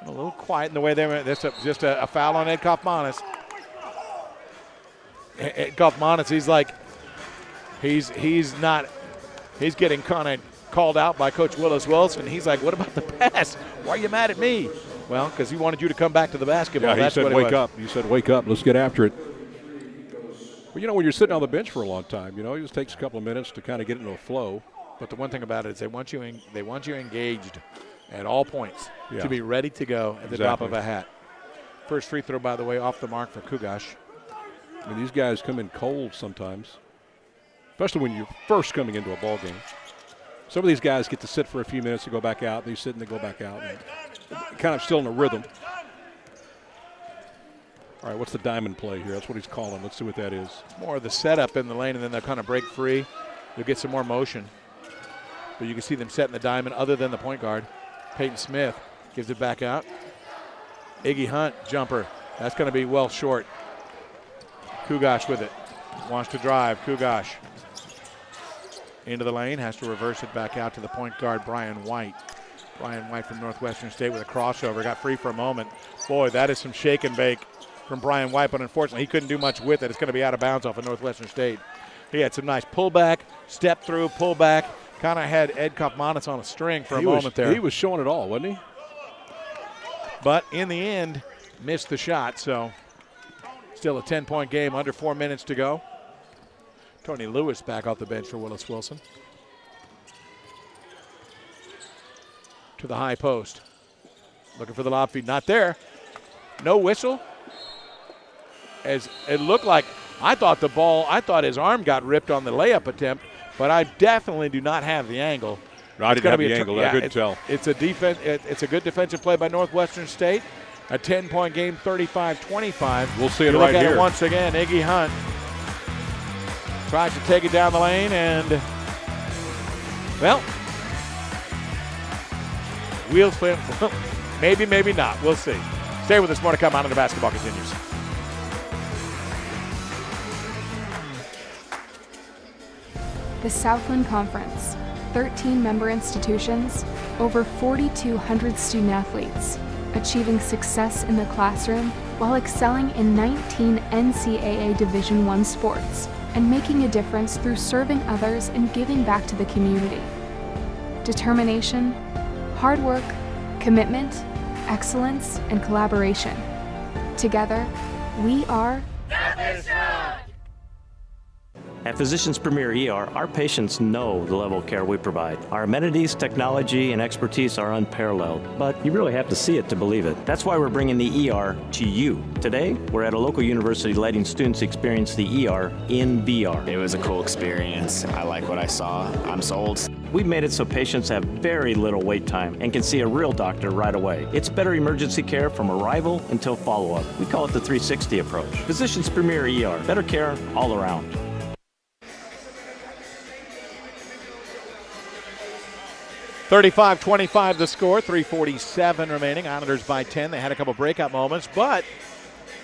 A little quiet in the way they went. That's just a foul on Ed Kaufmanis. Ed Kaufmanis, he's getting kind of called out by Coach Willis Wilson. He's like, what about the pass? Why are you mad at me? Well, because he wanted you to come back to the basketball. Yeah, he That's said, what wake up. He said, wake up. Let's get after it. Well, when you're sitting on the bench for a long time, it just takes a couple of minutes to kind of get into a flow. But the one thing about it is they want you engaged at all points to be ready to go at the drop of a hat. First free throw, by the way, off the mark for Kugash. I mean, these guys come in cold sometimes, especially when you're first coming into a ball game. Some of these guys get to sit for a few minutes to go back out. They sit and they go back out. And kind of still in a rhythm. All right, what's the diamond play here? That's what he's calling. Let's see what that is. More of the setup in the lane, and then they'll kind of break free. You'll get some more motion. But you can see them setting the diamond other than the point guard. Peyton Smith gives it back out. Iggy Hunt, jumper. That's going to be well short. Kugash with it. Wants to drive. Kugash into the lane. Has to reverse it back out to the point guard, Brian White. Brian White from Northwestern State with a crossover. Got free for a moment. Boy, that is some shake and bake from Brian White, but unfortunately he couldn't do much with it. It's going to be out of bounds off of Northwestern State. He had some nice pullback, step through, pullback. Kind of had Ed Kaufmanis on a string for a moment there. He was showing it all, wasn't he? But in the end, missed the shot, so still a 10-point game, under 4 minutes to go. Tony Lewis back off the bench for Willis Wilson. To the high post. Looking for the lob feed, not there. No whistle. As it looked like, I thought his arm got ripped on the layup attempt, but I definitely do not have the angle. No, I didn't have the angle. I couldn't tell. It's a defense. It's a good defensive play by Northwestern State. A 10-point game, 35-25. We'll see it you right look at here. It once again, Iggy Hunt tries to take it down the lane, and well, wheels spin. Maybe, maybe not. We'll see. Stay with us. More to come on, and the basketball continues. The Southland Conference, 13 member institutions, over 4,200 student athletes, achieving success in the classroom while excelling in 19 NCAA Division I sports and making a difference through serving others and giving back to the community. Determination, hard work, commitment, excellence, and collaboration. Together, we are At Physicians Premier ER, our patients know the level of care we provide. Our amenities, technology, and expertise are unparalleled, but you really have to see it to believe it. That's why we're bringing the ER to you. Today, we're at a local university letting students experience the ER in VR. It was a cool experience. I like what I saw. I'm sold. We've made it so patients have very little wait time and can see a real doctor right away. It's better emergency care from arrival until follow-up. We call it the 360 approach. Physicians Premier ER, better care all around. 35-25 the score, 3:47 remaining. Islanders by 10. They had a couple breakout moments, but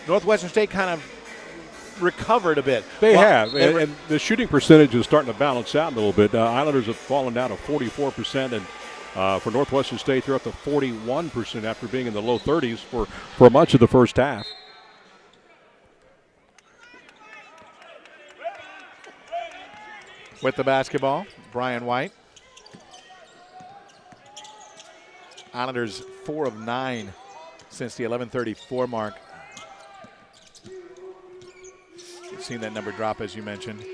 Northwestern State kind of recovered a bit. They have, and the shooting percentage is starting to balance out a little bit. Islanders have fallen down to 44%, and for Northwestern State, they're up to 41% after being in the low 30s for much of the first half. With the basketball, Brian White. Islanders 4 of 9 since the 11:34 mark. You've seen that number drop, as you mentioned.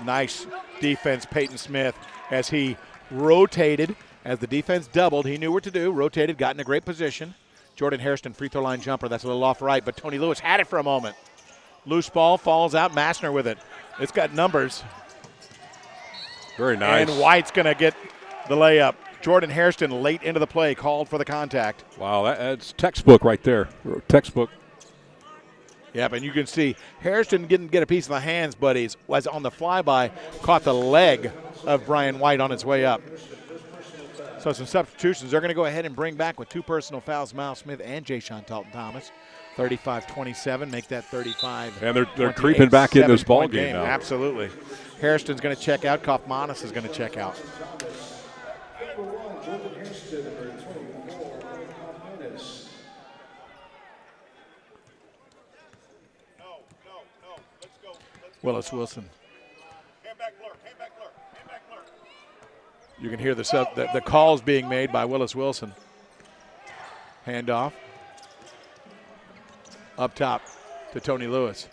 Nice defense, Peyton Smith, as he rotated. As the defense doubled, he knew what to do. Rotated, got in a great position. Jordan Hairston, free throw line jumper. That's a little off right, but Tony Lewis had it for a moment. Loose ball, falls out. Massner with it. It's got numbers. Very nice. And White's going to get the layup. Jordan Hairston late into the play, called for the contact. Wow, that's textbook right there. Textbook. Yeah, but you can see Hairston didn't get a piece of the hands, but he was on the flyby, caught the leg of Brian White on its way up. So some substitutions. They're going to go ahead and bring back with 2 personal fouls, Miles Smith and Jayshawn Talton-Thomas. 35-27, make that 35. And they're creeping back in this ball game now. Absolutely. Hairston's going to check out. Kaufmanis is going to check out. Willis Wilson. You can hear the calls being made by Willis Wilson. Handoff. Up top to Tony Lewis.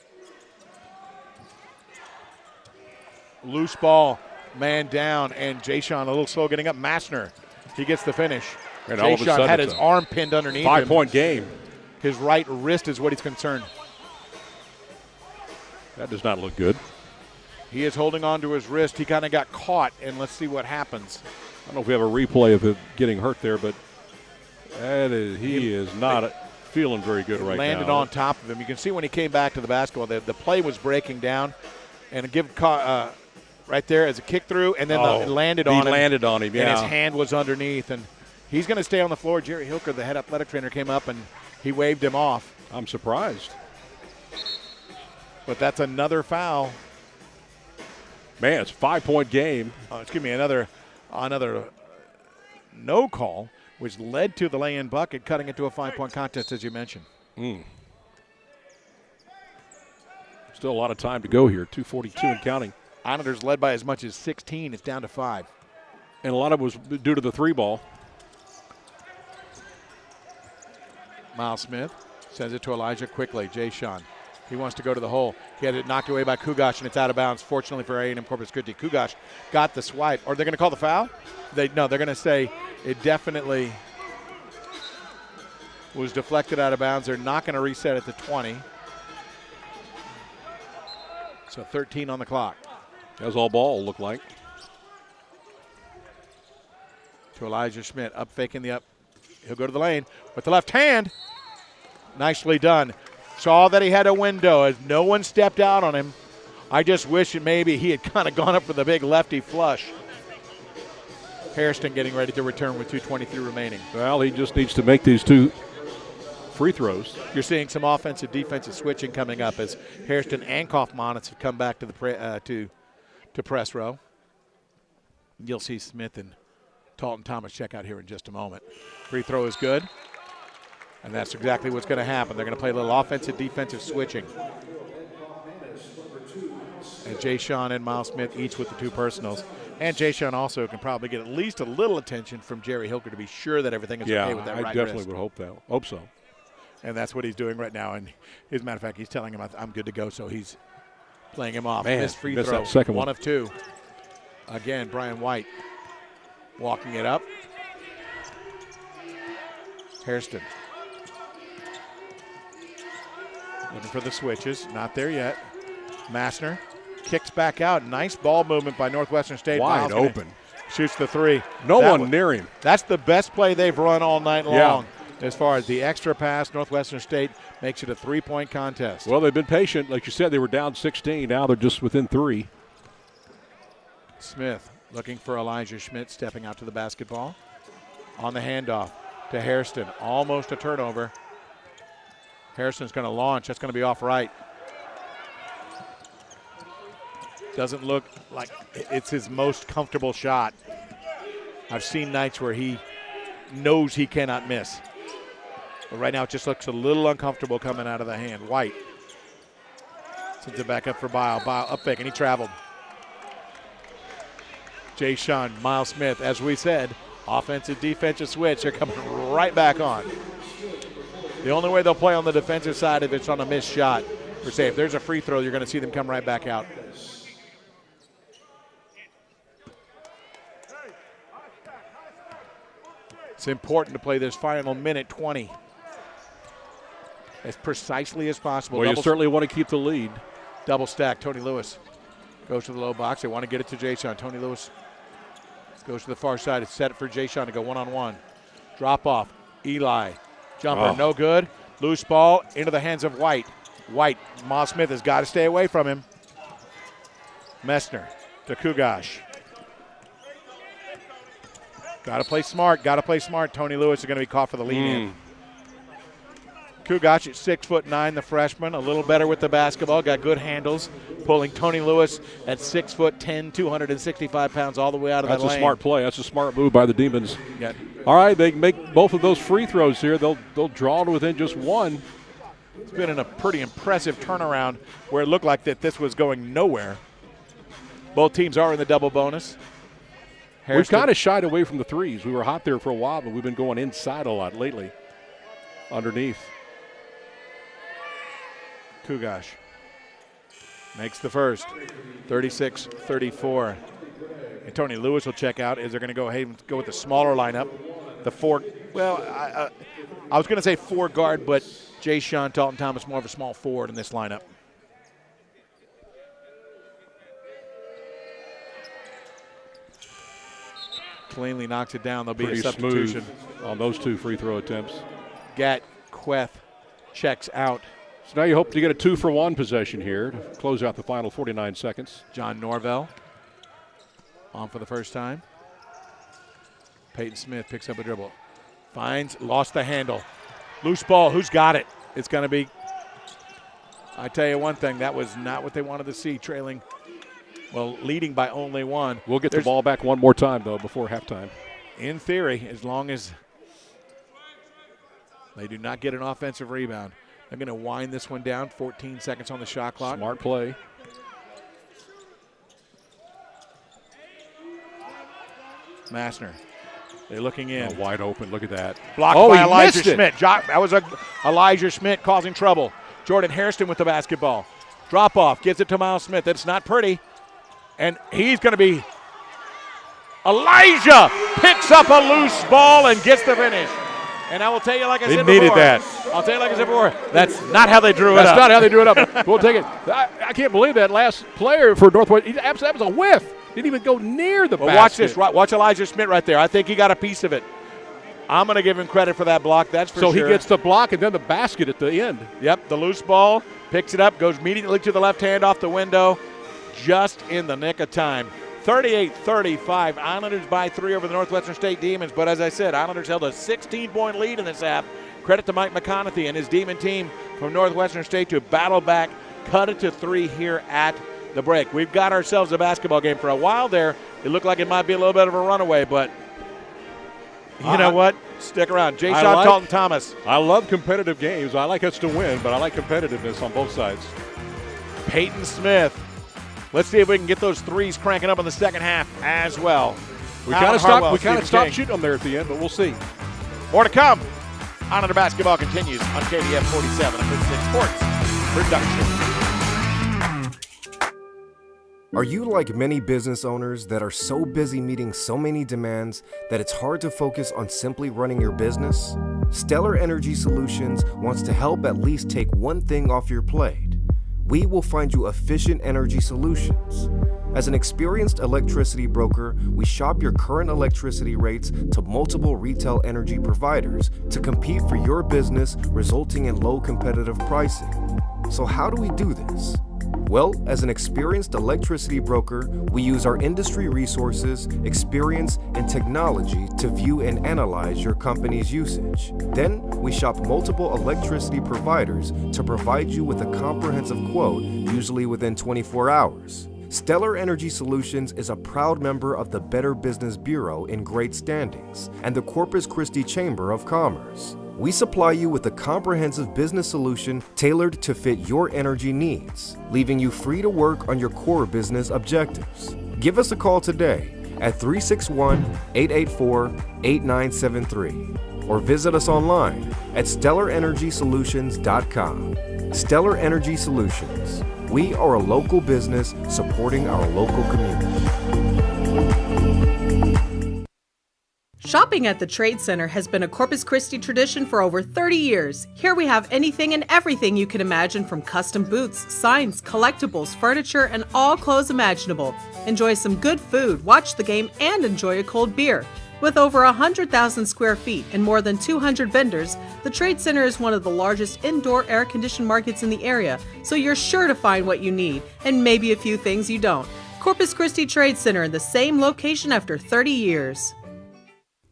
Loose ball, man down, and Jay-Sean a little slow getting up. Massner, he gets the finish. And all of a Jay-Sean sudden had it's his a arm pinned underneath him. 5-point game. His right wrist is what he's concerned. That does not look good. He is holding on to his wrist. He kind of got caught, and let's see what happens. I don't know if we have a replay of him getting hurt there, but he is not feeling very good right now. Landed on top of him. You can see when he came back to the basketball, the play was breaking down, and right there as a kick through, and then it landed on him. He landed on him, yeah. And his hand was underneath, and he's going to stay on the floor. Jerry Hilker, the head athletic trainer, came up, and he waved him off. I'm surprised. But that's another foul. Man, it's a 5-point game. Excuse me, another no call, which led to the lay-in bucket, cutting it to a 5-point contest, as you mentioned. Still a lot of time to go here, 2:42 and counting. Islanders led by as much as 16. It's down to 5. And a lot of it was due to the 3-ball. Miles Smith sends it to Elijah quickly. Jay-Sean. He wants to go to the hole. He had it knocked away by Kugash, and it's out of bounds, fortunately for A&M Corpus Christi. Kugash got the swipe. Or they're going to call the foul? No, they're going to say it definitely was deflected out of bounds. They're not going to reset at the 20. So 13 on the clock. That's all ball, look like. To Elijah Schmidt, up faking the up. He'll go to the lane with the left hand. Nicely done. Saw that he had a window as no one stepped out on him. I just wish maybe he had kind of gone up for the big lefty flush. Hairston getting ready to return with 2:23 remaining. Well, he just needs to make these 2 free throws. You're seeing some offensive defensive switching coming up as Hairston and Kaufmanitz have come back to the to press row. You'll see Smith and Talton Thomas check out here in just a moment. Free throw is good. And that's exactly what's going to happen. They're going to play a little offensive defensive switching. And Jay-Sean and Miles Smith each with the 2 personals. And Jay-Sean also can probably get at least a little attention from Jerry Hilker to be sure that everything is okay with that right wrist. Yeah, I definitely would hope so. And that's what he's doing right now. And as a matter of fact, he's telling him, I'm good to go, so he's playing him off. Man, missed free missed throw, that second one. 1 of 2. Again, Brian White walking it up. Hairston. Looking for the switches. Not there yet. Massner kicks back out. Nice ball movement by Northwestern State. Wide open. Shoots the 3. No one near him. That's the best play they've run all night long. As far as the extra pass, Northwestern State makes it a 3-point contest. Well, they've been patient. Like you said, they were down 16. Now they're just within 3. Smith looking for Elijah Schmidt, stepping out to the basketball. On the handoff to Hairston. Almost a turnover. Harrison's going to launch. That's going to be off right. Doesn't look like it's his most comfortable shot. I've seen nights where he knows he cannot miss. But right now it just looks a little uncomfortable coming out of the hand. White sends it back up for Bile. Bile up fake, and he traveled. Jay-Sean, Miles Smith, as we said, offensive defensive switch. They're coming right back on. The only way they'll play on the defensive side if it's on a missed shot. Per se, if there's a free throw, you're going to see them come right back out. It's important to play this final minute 20 as precisely as possible. Well, you certainly want to keep the lead. Double stack. Tony Lewis goes to the low box. They want to get it to Jay-Sean. Tony Lewis goes to the far side. It's set for Jay-Sean to go one-on-one. Drop off. Eli. Jumper, no good. Loose ball into the hands of White. White, Miles Smith has got to stay away from him. Messner to Kugash. Got to play smart. Tony Lewis is going to be caught for the lead-in. Kugash at 6'9", the freshman, a little better with the basketball, got good handles, pulling Tony Lewis at 6'10", 265 pounds all the way out of that lane. That's a smart play. That's a smart move by the Demons. Yeah. All right, they make both of those free throws here. They'll draw to within just 1. It's been in a pretty impressive turnaround where it looked like that this was going nowhere. Both teams are in the double bonus. We've kind of shied away from the threes. We were hot there for a while, but we've been going inside a lot lately. underneath. Kugash makes the first, 36-34. And Tony Lewis will check out. Is they're going to go ahead and go with the smaller lineup? The four, well, I was going to say four guard, but Jay Sean Dalton Thomas more of a small forward in this lineup. Cleanly knocks it down. There'll be Pretty a substitution smooth on those 2 free throw attempts. Gat Queth checks out. So now you hope to get a 2-for-1 possession here to close out the final 49 seconds. John Norvell on for the first time. Peyton Smith picks up a dribble. Finds, lost the handle. Loose ball, who's got it? It's going to be, I tell you one thing, that was not what they wanted to see, trailing, well, leading by only one. We'll get the ball back one more time, though, before halftime. In theory, as long as they do not get an offensive rebound. They're going to wind this one down, 14 seconds on the shot clock. Smart play. Massner. They're looking in. Oh, wide open. Look at that. Blocked by Elijah Schmidt. That was Elijah Schmidt causing trouble. Jordan Hairston with the basketball. Drop off. Gives it to Miles Smith. It's not pretty. And he's going to be. Elijah picks up a loose ball and gets the finish. And I will tell you, like I said before. They needed that. I'll tell you, like I said before, that's not how they drew it up. That's not how they drew it up. We'll take it. I can't believe that last player for Northwest. That was a whiff. Didn't even go near the basket. Watch this. Watch Elijah Schmidt right there. I think he got a piece of it. I'm going to give him credit for that block. That's for sure. So he gets the block and then the basket at the end. Yep, the loose ball, picks it up, goes immediately to the left hand off the window, just in the nick of time. 38-35, Islanders by 3 over the Northwestern State Demons. But as I said, Islanders held a 16-point lead in this half. Credit to Mike McConaughey and his Demon team from Northwestern State to battle back, cut it to 3 here at the break. We've got ourselves a basketball game. For a while there, it looked like it might be a little bit of a runaway, but you know what? Stick around. Jay Sean Dalton Thomas. I love competitive games. I like us to win, but I like competitiveness on both sides. Peyton Smith. Let's see if we can get those threes cranking up in the second half as well. We kind of stopped shooting them there at the end, but we'll see. More to come. Islander basketball continues on KDF 47, a Big Six Sports production. Are you like many business owners that are so busy meeting so many demands that it's hard to focus on simply running your business? Stellar Energy Solutions wants to help at least take one thing off your plate. We will find you efficient energy solutions. As an experienced electricity broker, we shop your current electricity rates to multiple retail energy providers to compete for your business, resulting in low competitive pricing. So how do we do this? Well, as an experienced electricity broker, we use our industry resources, experience, and technology to view and analyze your company's usage. Then, we shop multiple electricity providers to provide you with a comprehensive quote, usually within 24 hours. Stellar Energy Solutions is a proud member of the Better Business Bureau in great standings and the Corpus Christi Chamber of Commerce. We supply you with a comprehensive business solution tailored to fit your energy needs, leaving you free to work on your core business objectives. Give us a call today at 361-884-8973 or visit us online at stellarenergysolutions.com. Stellar Energy Solutions. We are a local business supporting our local community. Shopping at the Trade Center has been a Corpus Christi tradition for over 30 years. Here we have anything and everything you can imagine, from custom boots, signs, collectibles, furniture, and all clothes imaginable. Enjoy some good food, watch the game, and enjoy a cold beer. With over 100,000 square feet and more than 200 vendors, the Trade Center is one of the largest indoor air-conditioned markets in the area, so you're sure to find what you need, and maybe a few things you don't. Corpus Christi Trade Center in the same location after 30 years.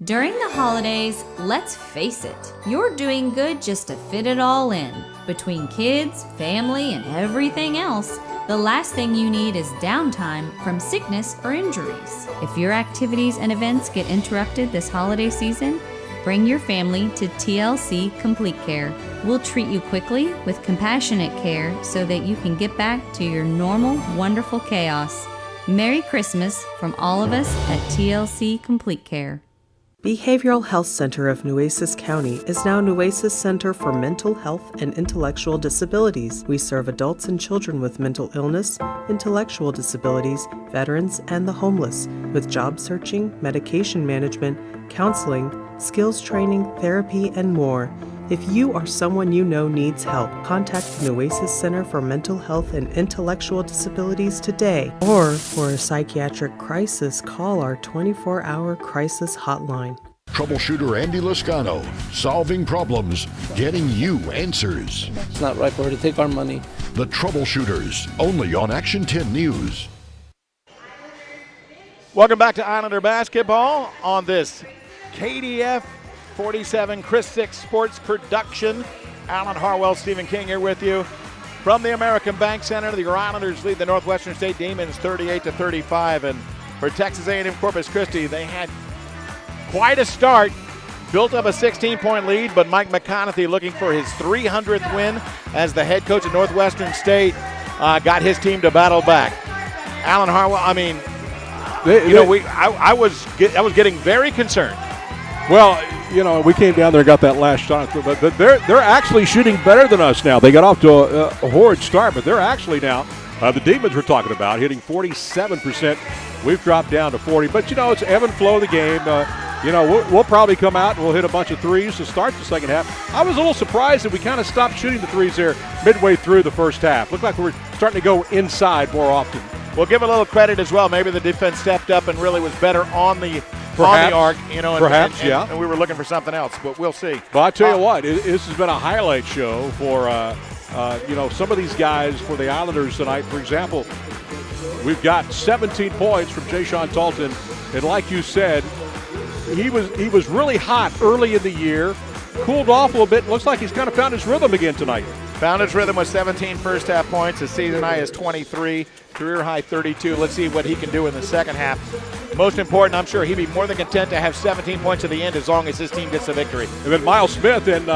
During the holidays, let's face it, you're doing good just to fit it all in. Between kids, family, and everything else, the last thing you need is downtime from sickness or injuries. If your activities and events get interrupted this holiday season, bring your family to TLC Complete Care. We'll treat you quickly with compassionate care so that you can get back to your normal, wonderful chaos. Merry Christmas from all of us at TLC Complete Care. Behavioral Health Center of Nueces County is now Nueces Center for Mental Health and Intellectual Disabilities. We serve adults and children with mental illness, intellectual disabilities, veterans, and the homeless with job searching, medication management, counseling, skills training, therapy, and more. If you or someone you know needs help, contact the Nueces Center for Mental Health and Intellectual Disabilities today. Or for a psychiatric crisis, call our 24-hour crisis hotline. Troubleshooter Andy Lascano, solving problems, getting you answers. It's not right for her to take our money. The Troubleshooters, only on Action 10 News. Welcome back to Islander basketball on this KDF 47 Chris 6 Sports production. Alan Harwell, Stephen King here with you from the American Bank Center. The Islanders lead the Northwestern State Demons 38-35, and for Texas A&M Corpus Christi, they had quite a start. Built up a 16-point lead, but Mike McConaughey, looking for his 300th win as the head coach at Northwestern State, got his team to battle back. Alan Harwell, I mean, I was getting very concerned. Well, you know, we came down there and got that last shot, but they're actually shooting better than us now. They got off to a horrid start, but they're actually now, the Demons we're talking about, hitting 47%. We've dropped down to 40, but, you know, it's ebb and flow of the game. You know, we'll probably come out and we'll hit a bunch of threes to start the second half. I was a little surprised that we kind of stopped shooting the threes there midway through the first half. Looked like we were starting to go inside more often. We'll give a little credit as well. Maybe the defense stepped up and really was better on the arc, you know, and we were looking for something else, but we'll see. But I tell you what, this has been a highlight show for, you know, some of these guys for the Islanders tonight. For example, we've got 17 points from Jayshawn Talton, and like you said, he was really hot early in the year, cooled off a little bit. Looks like he's kind of found his rhythm again tonight. Found his rhythm with 17 first half points. His season high is 23, career high 32. Let's see what he can do in the second half. Most important, I'm sure he'd be more than content to have 17 points at the end as long as his team gets the victory. And then Miles Smith and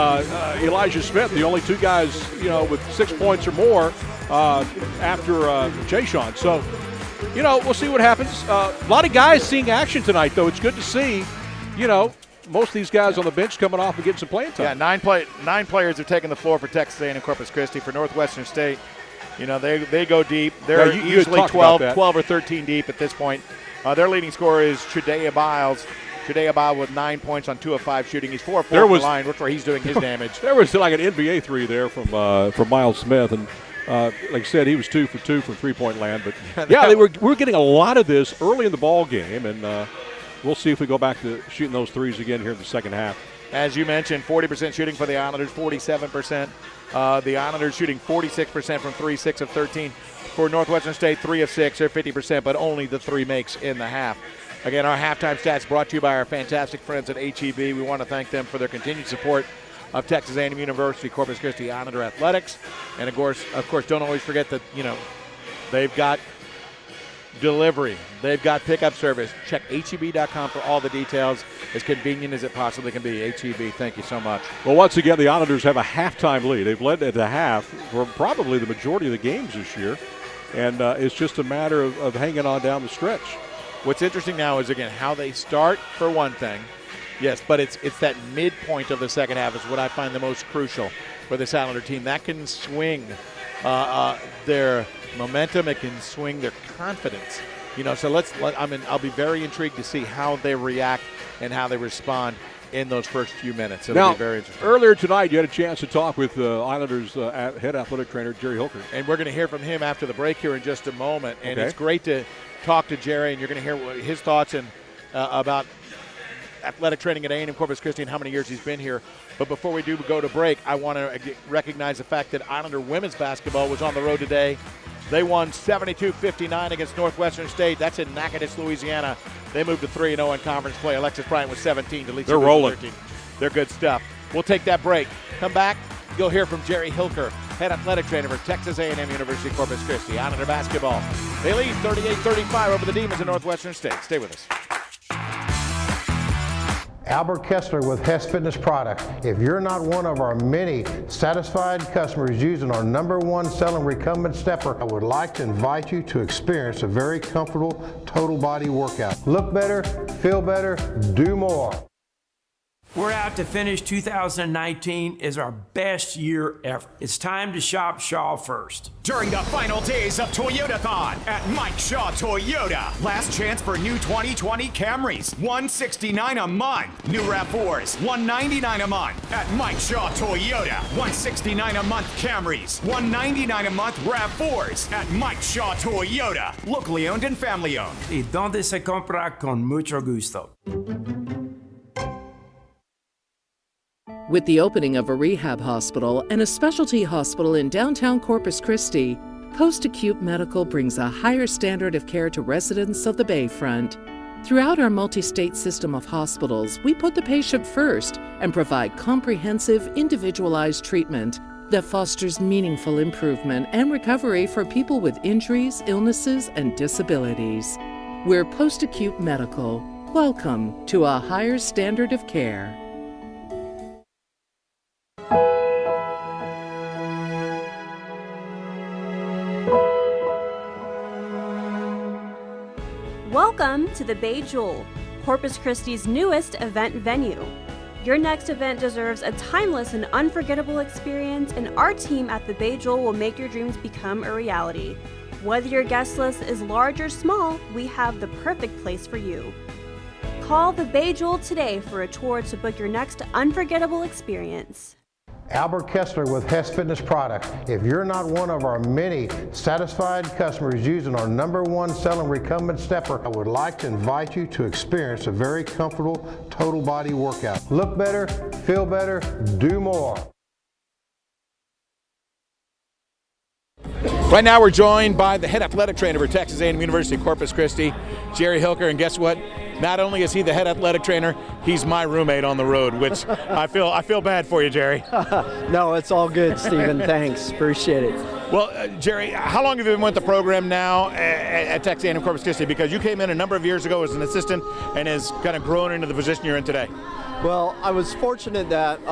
Elijah Smith, the only two guys, you know, with 6 points or more after Jayshawn. So, you know, we'll see what happens. A lot of guys seeing action tonight, though. It's good to see, you know, most of these guys on the bench coming off and getting some playing time. Yeah, nine players have taken the floor for Texas A&M Corpus Christi. For Northwestern State, you know, they go deep. They're usually 12 or 13 deep at this point. Their leading scorer is Chudea Biles. Chudea Biles with 9 points on 2 of 5 shooting. He's 4 of 4 from the line. Looks like he's doing his damage. There was like an NBA three there from Miles Smith, and like I said, he was 2 for 2 from three-point land. But yeah, we're getting a lot of this early in the ball game, and we'll see if we go back to shooting those threes again here in the second half. As you mentioned, 40% shooting for the Islanders, 47%. The Islanders shooting 46% from 3, 6 of 13. For Northwestern State, 3 of 6, they're 50%, but only the 3 makes in the half. Again, our halftime stats brought to you by our fantastic friends at HEB. We want to thank them for their continued support of Texas A&M University, Corpus Christi Islander athletics. And of course, don't always forget that, you know, they've got delivery. They've got pickup service. Check HEB.com for all the details. As convenient as it possibly can be. HEB, thank you so much. Well, once again, the Islanders have a halftime lead. They've led at the half for probably the majority of the games this year. And it's just a matter of hanging on down the stretch. What's interesting now is, again, how they start, for one thing. Yes, but it's that midpoint of the second half is what I find the most crucial for this Islander team. That can swing their momentum. It can swing their confidence. You know, so I'll be very intrigued to see how they react and how they respond in those first few minutes. It'll be very interesting. Earlier tonight, you had a chance to talk with Islanders head athletic trainer Jerry Hilker. And we're going to hear from him after the break here in just a moment. And it's great to talk to Jerry, and you're going to hear his thoughts and about athletic training at A&M Corpus Christi and how many years he's been here. But before we do go to break, I want to recognize the fact that Islander women's basketball was on the road today. They won 72-59 against Northwestern State. That's in Natchitoches, Louisiana. They moved to 3-0 in conference play. Alexis Bryant was 17 to lead. They're rolling. 13. They're good stuff. We'll take that break. Come back. You'll hear from Jerry Hilker, head athletic trainer for Texas A&M University Corpus Christi. Islander basketball. They lead 38-35 over the Demons in Northwestern State. Stay with us. Albert Kessler with Hess Fitness Products. If you're not one of our many satisfied customers using our #1 selling recumbent stepper, I would like to invite you to experience a very comfortable total body workout. Look better, feel better, do more. We're out to finish 2019 as our best year ever. It's time to shop Shaw first. During the final days of Toyotathon at Mike Shaw Toyota. Last chance for new 2020 Camrys. $169 a month. New RAV4s, $199 a month. At Mike Shaw Toyota. $169 a month Camrys. $199 a month RAV4s. At Mike Shaw Toyota. Locally owned and family owned. Y donde se compra con mucho gusto. With the opening of a rehab hospital and a specialty hospital in downtown Corpus Christi, Post-Acute Medical brings a higher standard of care to residents of the Bayfront. Throughout our multi-state system of hospitals, we put the patient first and provide comprehensive, individualized treatment that fosters meaningful improvement and recovery for people with injuries, illnesses, and disabilities. We're Post-Acute Medical. Welcome to a higher standard of care. Welcome to the Bay Jewel, Corpus Christi's newest event venue. Your next event deserves a timeless and unforgettable experience, and our team at the Bay Jewel will make your dreams become a reality. Whether your guest list is large or small, we have the perfect place for you. Call the Bay Jewel today for a tour to book your next unforgettable experience. Albert Kessler with Hess Fitness Product. If you're not one of our many satisfied customers using our #1 selling recumbent stepper, I would like to invite you to experience a very comfortable total body workout. Look better, feel better, do more. Right now we're joined by the head athletic trainer for Texas A&M University Corpus Christi, Jerry Hilker, and guess what? Not only is he the head athletic trainer, he's my roommate on the road, which I feel bad for you, Jerry. No, it's all good, Stephen. Thanks. Appreciate it. Well, Jerry, how long have you been with the program now at Texas A&M Corpus Christi? Because you came in a number of years ago as an assistant and has kind of grown into the position you're in today. Well, I was fortunate that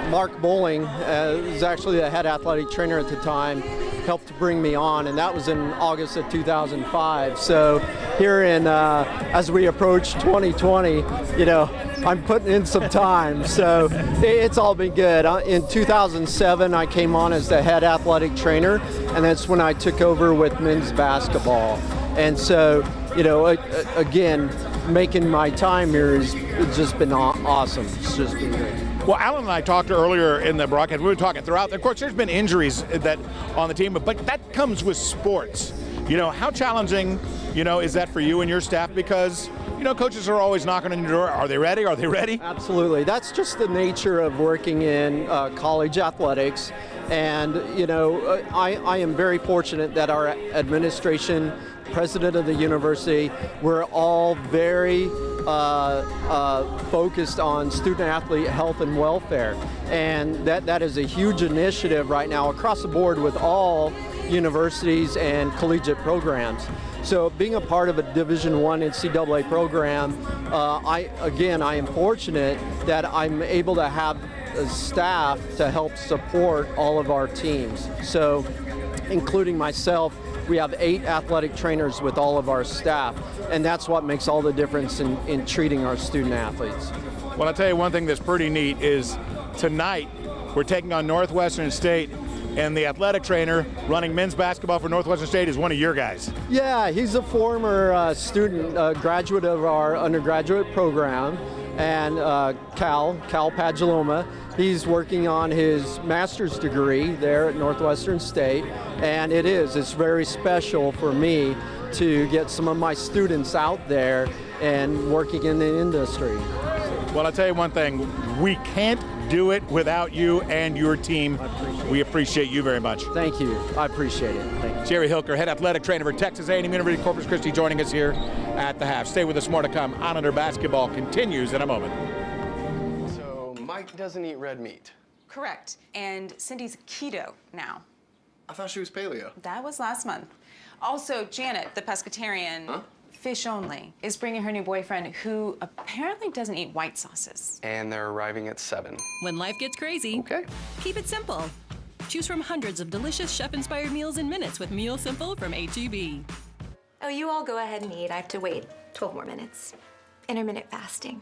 Mark Bowling was actually the head athletic trainer at the time, helped to bring me on, and that was in August of 2005. So here in, as we approach 2020, you know, I'm putting in some time. So it's all been good. In 2007, I came on as the head athletic trainer, and that's when I took over with men's basketball. And so, you know, again, making my time here has just been awesome. It's just been great. Well, Alan and I talked earlier in the broadcast. We were talking throughout. Of course, there's been injuries that on the team, but that comes with sports. You know, how challenging, you know, is that for you and your staff? Because, you know, coaches are always knocking on your door. Are they ready? Are they ready? Absolutely. That's just the nature of working in college athletics. And, you know, I am very fortunate that our administration, president of the university, we're all very focused on student-athlete health and welfare. And that is a huge initiative right now across the board with all universities and collegiate programs. So being a part of a Division I NCAA program, I am fortunate that I'm able to have a staff to help support all of our teams. So including myself, we have 8 athletic trainers with all of our staff, and that's what makes all the difference in treating our student athletes. Well, I'll tell you one thing that's pretty neat is tonight we're taking on Northwestern State, and the athletic trainer running men's basketball for Northwestern State is one of your guys. Yeah, he's a former student, graduate of our undergraduate program, and Cal Paduloma. He's working on his master's degree there at Northwestern State, and it's very special for me to get some of my students out there and working in the industry. Well, I'll tell you one thing, we can't do it without you and your team. We appreciate you very much. Thank you. I appreciate it. Thank you. Jerry Hilker, head athletic trainer for Texas A&M University Corpus Christi, joining us here at the half. Stay with us, more to come. Islander basketball continues in a moment. So Mike doesn't eat red meat. Correct. And Cindy's keto now. I thought she was paleo. That was last month. Also, Janet, the pescatarian, fish only, is bringing her new boyfriend who apparently doesn't eat white sauces. And they're arriving at 7. When life gets crazy, keep it simple. Choose from hundreds of delicious chef-inspired meals in minutes with Meal Simple from H-E-B. Oh, you all go ahead and eat. I have to wait 12 more minutes. Intermittent fasting.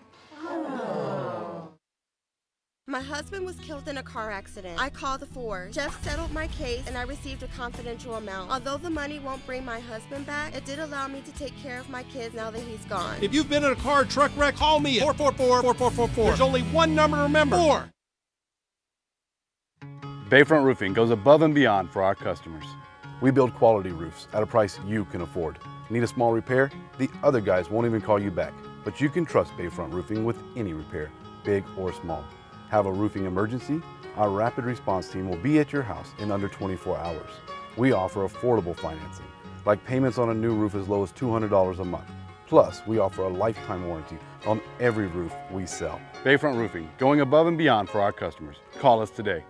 My husband was killed in a car accident. I called the force. Jeff settled my case and I received a confidential amount. Although the money won't bring my husband back, it did allow me to take care of my kids now that he's gone. If you've been in a car or truck wreck, call me at 444-4444. There's only one number to remember. 4. Bayfront Roofing goes above and beyond for our customers. We build quality roofs at a price you can afford. Need a small repair? The other guys won't even call you back. But you can trust Bayfront Roofing with any repair, big or small. Have a roofing emergency? Our rapid response team will be at your house in under 24 hours. We offer affordable financing, like payments on a new roof as low as $200 a month. Plus, we offer a lifetime warranty on every roof we sell. Bayfront Roofing, going above and beyond for our customers. Call us today.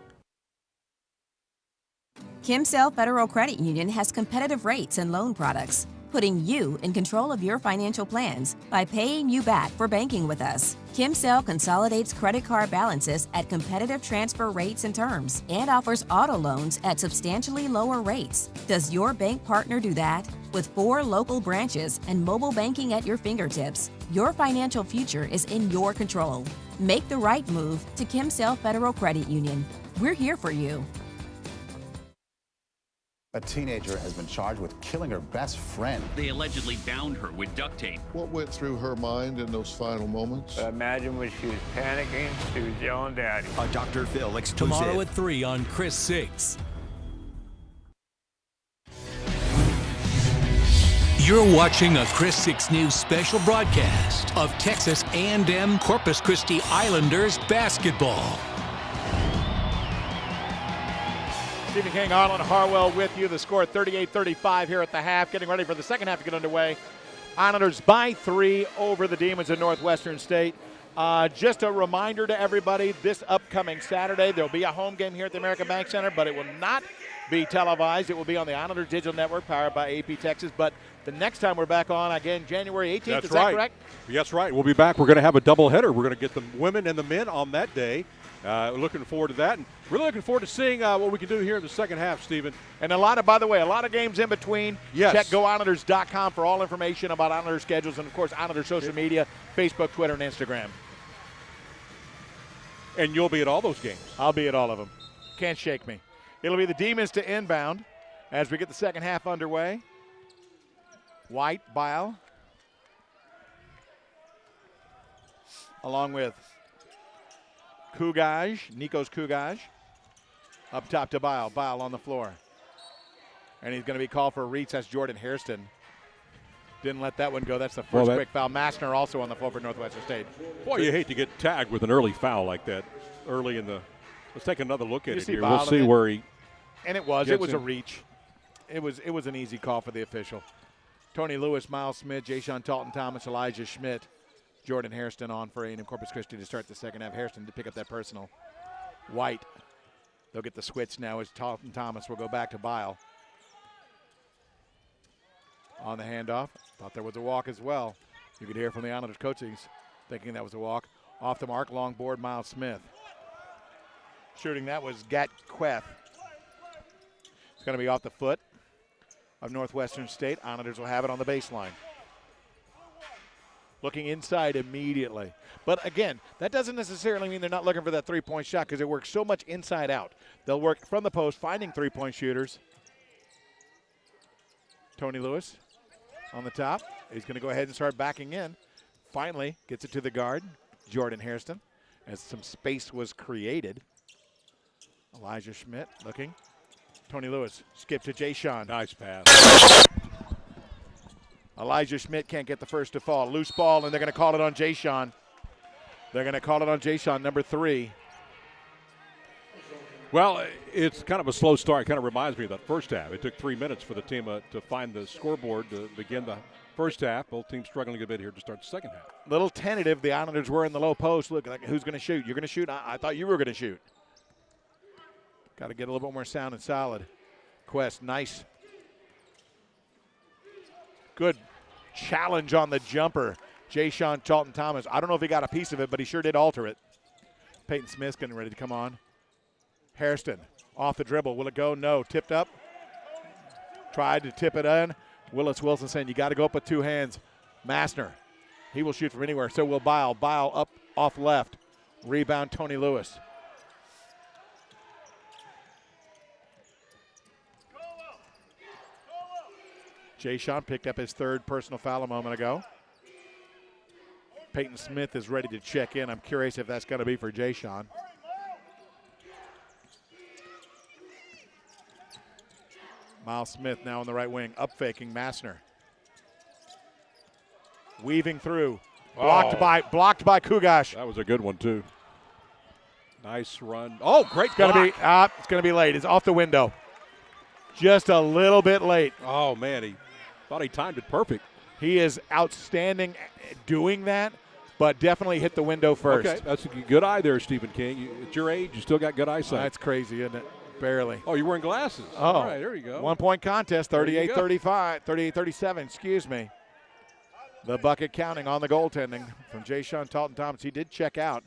Kimsell Federal Credit Union has competitive rates and loan products, putting you in control of your financial plans by paying you back for banking with us. Kimsell consolidates credit card balances at competitive transfer rates and terms and offers auto loans at substantially lower rates. Does your bank partner do that? With 4 local branches and mobile banking at your fingertips, your financial future is in your control. Make the right move to Kimsell Federal Credit Union. We're here for you. A teenager has been charged with killing her best friend. They allegedly bound her with duct tape. What went through her mind in those final moments? I imagine when she was panicking, she was yelling daddy. A Dr. Phil exclusive. Tomorrow at 3 on Chris 6. You're watching a Chris 6 News special broadcast of Texas A&M Corpus Christi Islanders basketball. Stephen King, Arlen Harwell with you. The score 38-35 here at the half. Getting ready for the second half to get underway. Islanders by 3 over the Demons of Northwestern State. Just a reminder to everybody, this upcoming Saturday, there'll be a home game here at the American Bank Center, but it will not be televised. It will be on the Islanders Digital Network, powered by AP Texas. But the next time we're back on, again, January 18th. That's is right. That correct? That's right. We'll be back. We're going to have a doubleheader. We're going to get the women and the men on that day. Looking forward to that, and really looking forward to seeing what we can do here in the second half, Stephen. And by the way, a lot of games in between. Yes. Check GoIslanders.com for all information about Islanders schedules and, of course, Islanders social media, Facebook, Twitter, and Instagram. And you'll be at all those games. I'll be at all of them. Can't shake me. It'll be the Demons to inbound as we get the second half underway. White, Bile, along with Nikos Kugaj, up top to Bile. Bile on the floor. And he's going to be called for a reach. That's Jordan Hairston. Didn't let that one go. That's the first quick foul. Massner also on the floor for Northwestern State. Boy, you hate to get tagged with an early foul like that early in the – let's take another look at it here. We'll see where he – And it was a reach. It was an easy call for the official. Tony Lewis, Miles Smith, Jayshon Talton-Thomas, Elijah Schmidt, Jordan Hairston on for A&M Corpus Christi to start the second half. Hairston to pick up that personal. White. They'll get the switch now as Talton-Thomas will go back to Bile. On the handoff. Thought there was a walk as well. You could hear from the Islanders coaches thinking that was a walk. Off the mark, long board, Miles Smith. Shooting that was Gat Queth. It's going to be off the foot of Northwestern State. Islanders will have it on the baseline. Looking inside immediately. But again, that doesn't necessarily mean they're not looking for that three-point shot because it works so much inside out. They'll work from the post, finding three-point shooters. Tony Lewis on the top. He's going to go ahead and start backing in. Finally gets it to the guard, Jordan Hairston, as some space was created. Elijah Schmidt looking. Tony Lewis skips to Jayshon. Nice pass. Elijah Schmidt can't get the first to fall. Loose ball, and they're going to call it on Jayshon. They're going to call it on Jayshon, number 3. Well, it's kind of a slow start. It kind of reminds me of that first half. It took 3 minutes for the team to find the scoreboard to begin the first half. Both teams struggling a bit here to start the second half. Little tentative. The Islanders were in the low post. Look, like, who's going to shoot? You're going to shoot? I thought you were going to shoot. Got to get a little bit more sound and solid. Quest, nice. Good challenge on the jumper. Jayshon Talton-Thomas. I don't know if he got a piece of it, but he sure did alter it. Peyton Smith's getting ready to come on. Hairston off the dribble. Will it go? No. Tipped up. Tried to tip it in. Willis Wilson saying you got to go up with 2 hands. Massner. He will shoot from anywhere. So will Bile. Bile up off left. Rebound Tony Lewis. Jay Sean picked up his third personal foul a moment ago. Peyton Smith is ready to check in. I'm curious if that's going to be for Jay Sean. Miles Smith now on the right wing, up faking Massner. Weaving through, blocked by Kugash. That was a good one too. Nice run. Oh, great block. It's gonna be late. It's off the window. Just a little bit late. Oh man, he thought he timed it perfect. He is outstanding doing that, but definitely hit the window first. Okay, that's a good eye there, Stephen King. At your age, you still got good eyesight. That's crazy, isn't it? Barely. Oh, you're wearing glasses. Oh, all right, there you go. 1 point contest, 38-37, excuse me. The bucket counting on the goaltending from Jay Sean Talton Thomas. He did check out.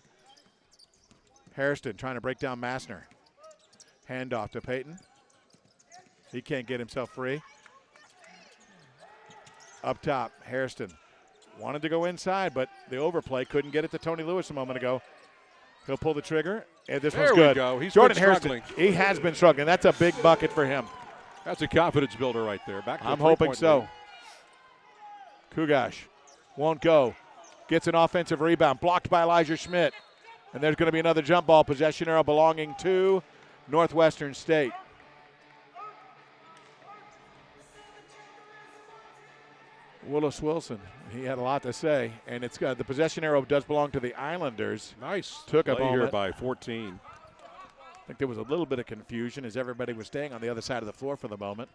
Hairston trying to break down Massner. Handoff to Peyton. He can't get himself free. Up top, Hairston wanted to go inside, but the overplay couldn't get it to Tony Lewis a moment ago. He'll pull the trigger, and this one's good. There we go. He's Jordan been Hairston, he has been struggling. That's a big bucket for him. That's a confidence builder right there. Back to I'm hoping so. Kugash won't go. Gets an offensive rebound, blocked by Elijah Schmidt. And there's going to be another jump ball possession arrow belonging to Northwestern State. Willis Wilson, he had a lot to say, and it's the possession arrow does belong to the Islanders. Nice. Took a play moment here by 14. I think there was a little bit of confusion as everybody was staying on the other side of the floor for the moment.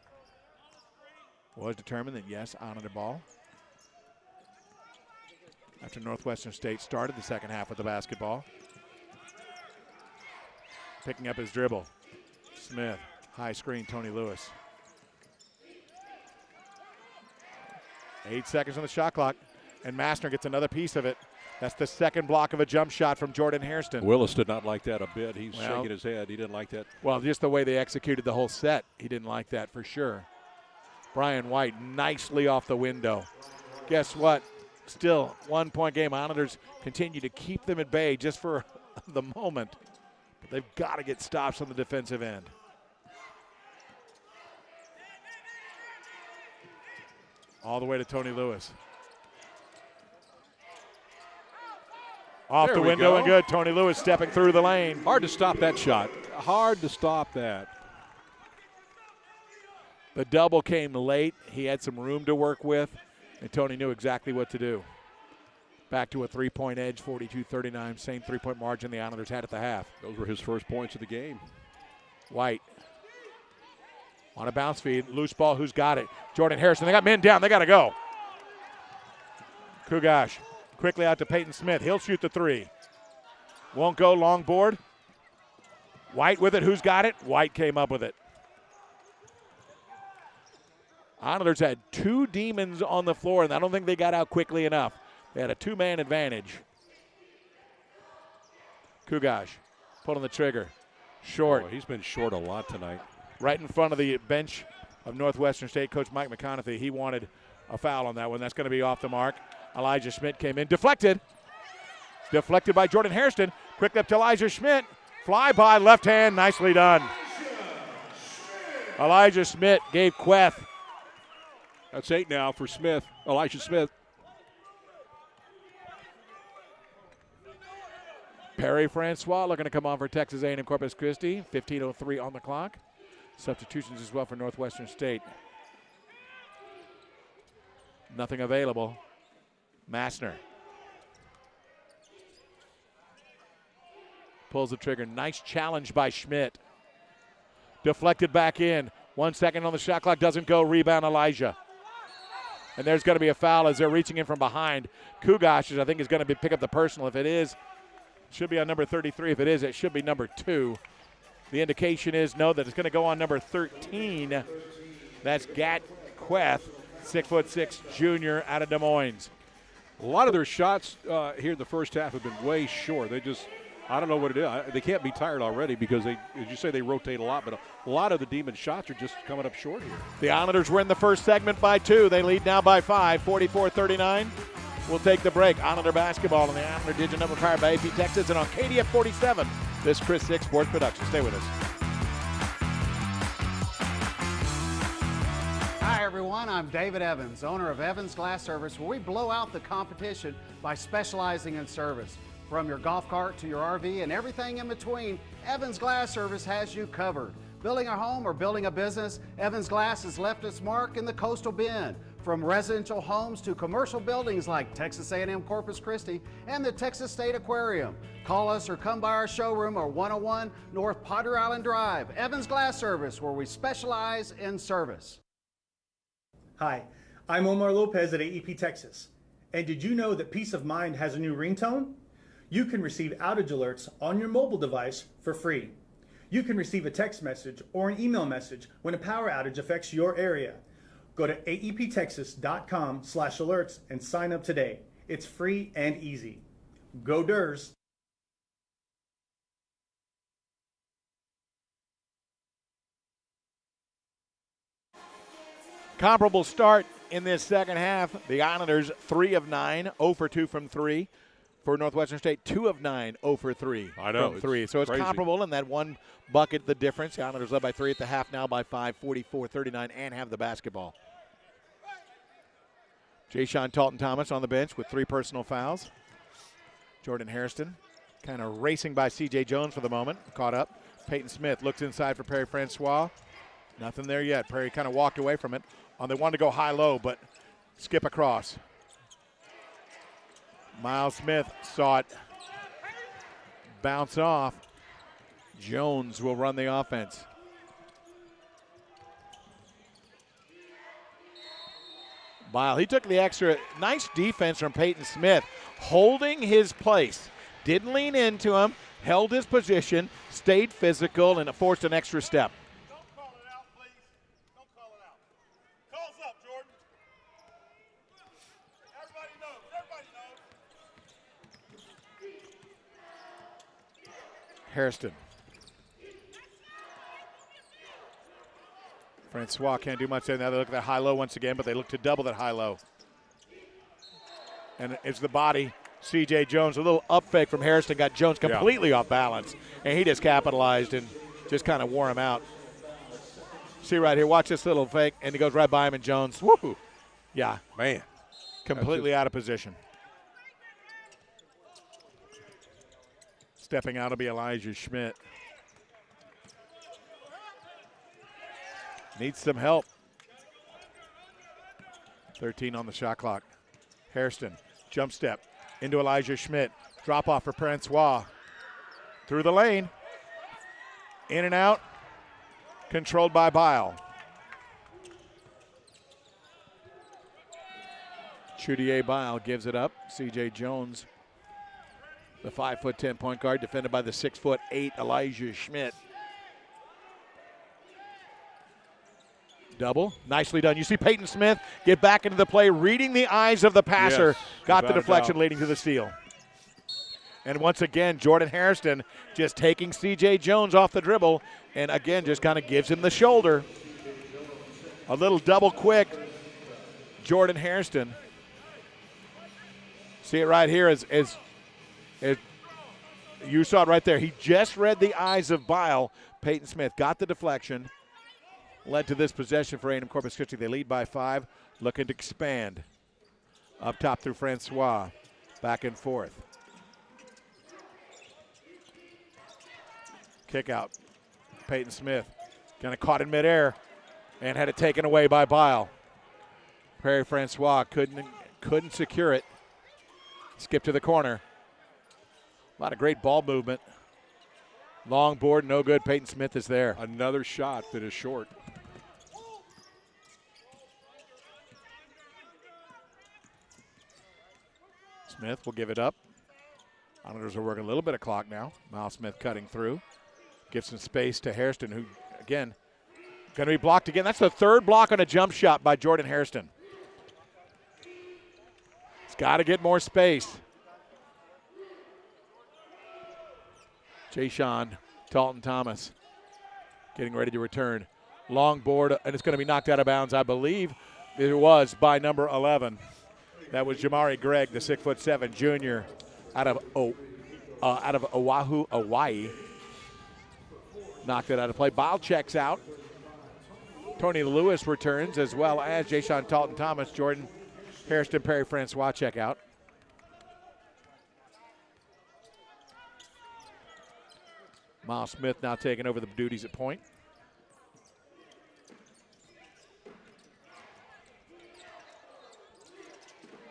Was determined that, yes, Islander ball. After Northwestern State started the second half with the basketball. Picking up his dribble. Smith, high screen, Tony Lewis. 8 seconds on the shot clock, and Massner gets another piece of it. That's the second block of a jump shot from Jordan Hairston. Willis did not like that a bit. He's shaking his head. He didn't like that. Well, just the way they executed the whole set, he didn't like that for sure. Brian White nicely off the window. Guess what? Still 1 point game. Islanders continue to keep them at bay just for the moment. But they've got to get stops on the defensive end. All the way to Tony Lewis. Off the window and good. Tony Lewis stepping through the lane. Hard to stop that shot. Hard to stop that. The double came late. He had some room to work with, and Tony knew exactly what to do. Back to a three-point edge, 42-39, same three-point margin the Islanders had at the half. Those were his first points of the game. White on a bounce feed, loose ball, who's got it? Jordan Hairston, they got men down, they got to go. Kugash quickly out to Peyton Smith. He'll shoot the three. Won't go, long board. White with it, who's got it? White came up with it. Islanders had two demons on the floor, and I don't think they got out quickly enough. They had a two-man advantage. Kugash pulling the trigger. Short. Oh, he's been short a lot tonight. Right in front of the bench of Northwestern State, Coach Mike McConaughey. He wanted a foul on that one. That's going to be off the mark. Elijah Schmidt came in. Deflected. Deflected by Jordan Hairston. Quick up to Elijah Schmidt. Fly by, left hand. Nicely done. Elijah Schmidt gave Queth. That's 8 now for Smith. Elijah Smith. Perry Francois looking to come on for Texas A&M Corpus Christi. 15:03 on the clock. Substitutions as well for Northwestern State. Nothing available. Massner pulls the trigger. Nice challenge by Schmidt. Deflected back in. 1 second on the shot clock. Doesn't go. Rebound Elijah. And there's going to be a foul as they're reaching in from behind. Kugash, I think, is going to pick up the personal. If it is, it should be on number 33. If it is, it should be number 2. The indication is no, that it's going to go on number 13. That's Gat Queth, 6'6" junior out of Des Moines. A lot of their shots here in the first half have been way short. They just, I don't know what it is. They can't be tired already because they, as you say, they rotate a lot, but a lot of the Demon shots are just coming up short here. The Islanders win the first segment by 2. They lead now by 5, 44-39. We'll take the break. Islander basketball on the Islander Digital Network powered by AP Texas and on KDF 47. This Chris 6 Sports Production. Stay with us. Hi, everyone. I'm David Evans, owner of Evans Glass Service, where we blow out the competition by specializing in service. From your golf cart to your RV and everything in between, Evans Glass Service has you covered. Building a home or building a business, Evans Glass has left its mark in the coastal bend. From residential homes to commercial buildings like Texas A&M Corpus Christi and the Texas State Aquarium. Call us or come by our showroom or 101 North Potter Island Drive. Evans Glass Service, where we specialize in service. Hi, I'm Omar Lopez at AEP Texas. And did you know that Peace of Mind has a new ringtone? You can receive outage alerts on your mobile device for free. You can receive a text message or an email message when a power outage affects your area. Go to aeptexas.com/alerts and sign up today. It's free and easy. Go Durs! Comparable start in this second half. The Islanders 3 of 9, 0 for 2 from 3. For Northwestern State, 2 of 9, 0 for 3 from 3. So it's crazy. comparable in that one bucket, the difference. The Islanders led by 3 at the half, now by 5, 44-39, and have the basketball. Jay-Sean Talton-Thomas on the bench with 3 personal fouls. Jordan Hairston kind of racing by C.J. Jones for the moment, caught up. Peyton Smith looks inside for Perry Francois. Nothing there yet. Perry kind of walked away from it. They wanted to go high-low, but skip across. Miles Smith saw it bounce off. Jones will run the offense. Bile, he took the extra. Nice defense from Peyton Smith, holding his place. Didn't lean into him, held his position, stayed physical, and forced an extra step. Hairston. Francois can't do much there. Now they look at that high-low once again, but they look to double that high-low. And it's the body, C.J. Jones. A little up fake from Hairston got Jones completely off balance, and he just capitalized and just kind of wore him out. See right here, watch this little fake, and he goes right by him, and Jones, whoo! Yeah. Man. Completely out of position. Stepping out will be Elijah Schmidt. Needs some help. 13 on the shot clock. Hairston, jump step into Elijah Schmidt. Drop off for Francois. Through the lane. In and out. Controlled by Bile. Chudier Bile gives it up. C.J. Jones, the 5'10" point guard, defended by the 6'8" Elijah Schmidt. Double, nicely done. You see Peyton Smith get back into the play, reading the eyes of the passer, got the deflection leading to the steal. And once again, Jordan Hairston just taking C.J. Jones off the dribble, and again just kind of gives him the shoulder. A little double quick, Jordan Hairston. See it right here as you saw it right there. He just read the eyes of Bile. Peyton Smith got the deflection, led to this possession for A&M Corpus Christi. They lead by 5, looking to expand. Up top through Francois, back and forth. Kick out. Peyton Smith kind of caught in midair and had it taken away by Bile. Perry Francois couldn't secure it. Skip to the corner. A lot of great ball movement. Long board, no good. Peyton Smith is there. Another shot that is short. Smith will give it up. Islanders are working a little bit of clock now. Miles Smith cutting through. Gives some space to Hairston, who, again, going to be blocked again. That's the third block on a jump shot by Jordan Hairston. He's got to get more space. Jay-Sean Talton-Thomas getting ready to return. Long board, and it's going to be knocked out of bounds, I believe it was, by number 11. That was Jamari Gregg, the 6'7" junior out of Oahu, Hawaii. Knocked it out of play. Bile checks out. Tony Lewis returns, as well as Jay-Sean Talton Thomas, Jordan Hairston, Perry Francois check out. Miles Smith now taking over the duties at point.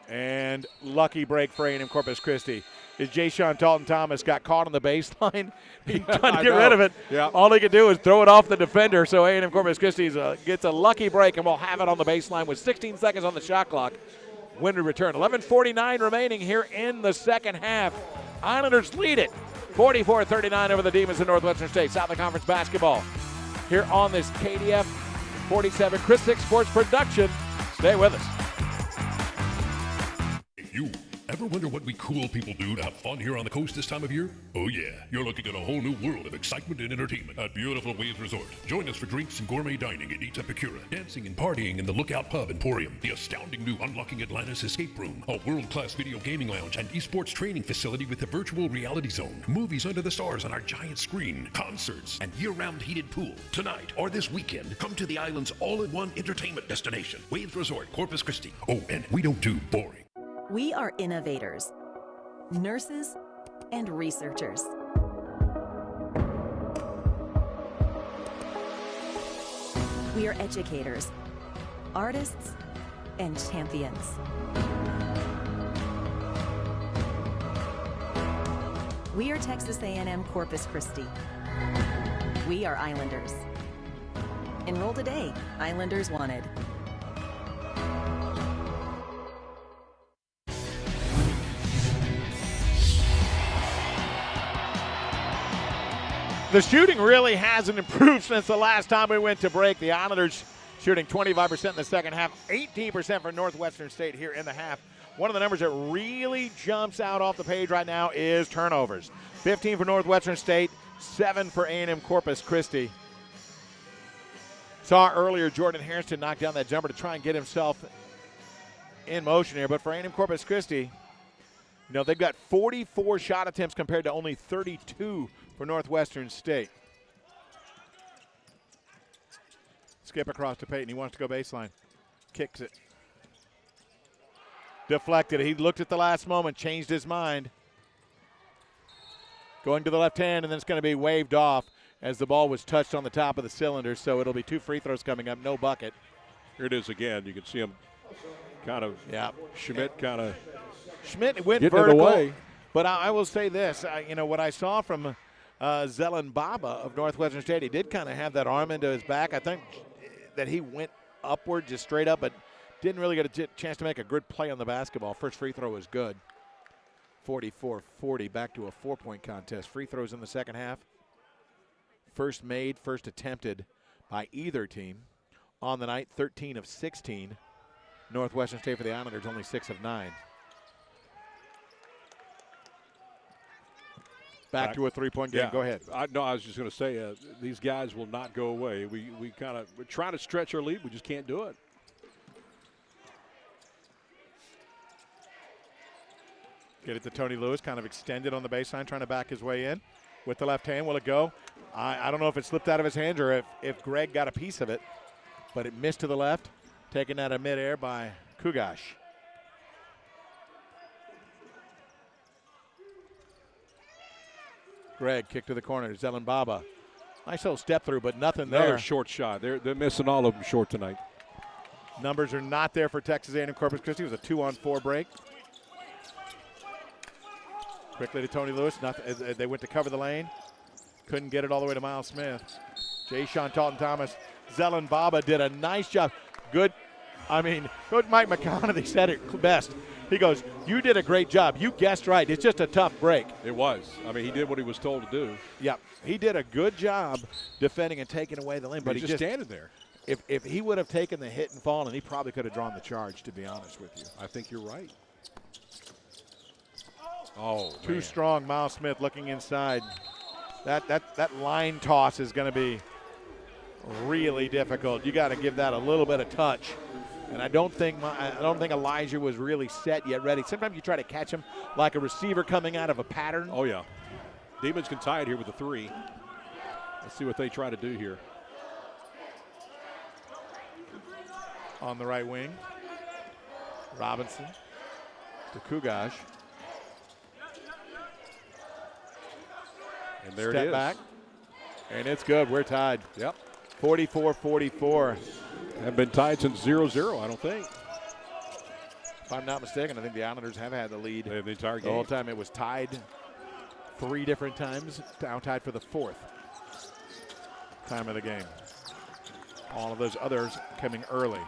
And lucky break for A&M Corpus Christi. Is Jay-Sean Talton Thomas got caught on the baseline trying to get rid of it. Yeah. All he could do is throw it off the defender, so A&M Corpus Christi gets a lucky break and will have it on the baseline with 16 seconds on the shot clock. When we return, 11:49 remaining here in the second half. Islanders lead it 44-39 over the Demons of Northwestern State. Southern Conference basketball here on this KDF 47 Chris Six Sports production. Stay with us. You ever wonder what we cool people do to have fun here on the coast this time of year? Oh yeah, you're looking at a whole new world of excitement and entertainment at beautiful Waves Resort. Join us for drinks and gourmet dining at Eats Epicura, dancing and partying in the Lookout Pub Emporium, the astounding new Unlocking Atlantis Escape Room, a world-class video gaming lounge and esports training facility with a virtual reality zone, movies under the stars on our giant screen, concerts, and year-round heated pool. Tonight or this weekend, come to the island's all-in-one entertainment destination, Waves Resort, Corpus Christi. Oh, and we don't do boring. We are innovators, nurses, and researchers. We are educators, artists, and champions. We are Texas A&M Corpus Christi. We are Islanders. Enroll today, Islanders Wanted. The shooting really hasn't improved since the last time we went to break. The Islanders shooting 25% in the second half, 18% for Northwestern State here in the half. One of the numbers that really jumps out off the page right now is turnovers. 15 for Northwestern State, 7 for A&M Corpus Christi. Saw earlier Jordan Hairston knock down that jumper to try and get himself in motion here, but for A&M Corpus Christi, they've got 44 shot attempts compared to only 32 for Northwestern State. Skip across to Peyton. He wants to go baseline. Kicks it. Deflected. He looked at the last moment, changed his mind. Going to the left hand, and then it's going to be waved off as the ball was touched on the top of the cylinder. So it'll be 2 free throws coming up, no bucket. Here it is again. You can see him kind of, Schmidt went vertical. Away. But I will say this, what I saw from Zelen Baba of Northwestern State, he did kind of have that arm into his back. I think that he went upward, just straight up, but didn't really get a chance to make a good play on the basketball. First free throw was good. 44-40, back to a 4-point contest. Free throws in the second half. First made, first attempted by either team on the night, 13 of 16. Northwestern State for the Islanders, only 6 of 9. Back to a 3-point game. Yeah. Go ahead. I was just going to say, these guys will not go away. We're trying to stretch our lead. We just can't do it. Get it to Tony Lewis, kind of extended on the baseline, trying to back his way in with the left hand. Will it go? I don't know if it slipped out of his hands or if Greg got a piece of it, but it missed to the left. Taken out of midair by Kugash. Greg kick to the corner. Zelen Baba. Nice little step through, but nothing there. Another short shot. They're missing all of them short tonight. Numbers are not there for Texas A&M Corpus Christi. It was a 2-on-4 break. Quickly to Tony Lewis. They went to cover the lane. Couldn't get it all the way to Miles Smith. Jay-Sean Talton Thomas. Zelen Baba did a nice job. Good. Coach Mike McConaughey said it best. He goes, you did a great job. You guessed right. It's just a tough break. It was. He did what he was told to do. Yep. He did a good job defending and taking away the lane. But he's just standing there. If he would have taken the hit and fallen, he probably could have drawn the charge, to be honest with you. I think you're right. Oh, too man. strong. Miles Smith looking inside. That line toss is going to be really difficult. You got to give that a little bit of touch. And I don't think Elijah was really set yet, ready. Sometimes you try to catch him like a receiver coming out of a pattern. Oh, yeah. Demons can tie it here with a 3. Let's see what they try to do here. on the right wing. Robinson to Kugash. And there Step it is. back. And it's good. We're tied. Yep. 44-44. Have been tied since 0-0, I don't think. If I'm not mistaken, I think the Islanders have had the lead the entire game. The whole time. It was tied 3 different times. Now tied for the 4th time of the game. All of those others coming early.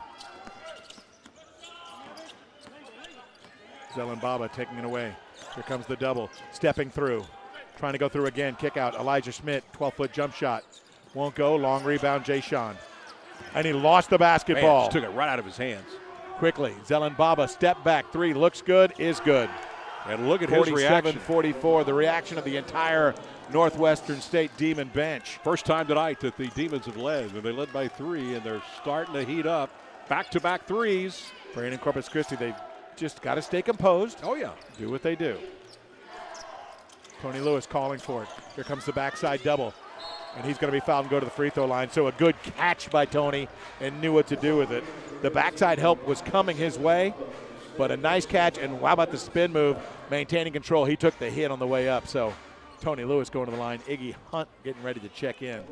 Zelenbaba taking it away. Here comes the double. Stepping through. Trying to go through again. Kick out. Elijah Schmidt. 12-foot jump shot. Won't go. Long rebound. Jay Sean. And he lost the basketball. Man, just took it right out of his hands. Quickly. Zelenbaba. Step back. 3. Looks good. Is good. And look at his reaction. 47-44. The reaction of the entire Northwestern State Demon bench. First time tonight that the Demons have led. And they led by 3, and they're starting to heat up. Back-to-back threes. Brandon Corpus Christi, they've just got to stay composed. Oh, yeah. Do what they do. Tony Lewis calling for it. Here comes the backside double. And he's going to be fouled and go to the free throw line. So a good catch by Tony and knew what to do with it. The backside help was coming his way, but a nice catch. And how about the spin move, maintaining control. He took the hit on the way up. So Tony Lewis going to the line. Iggy Hunt getting ready to check in.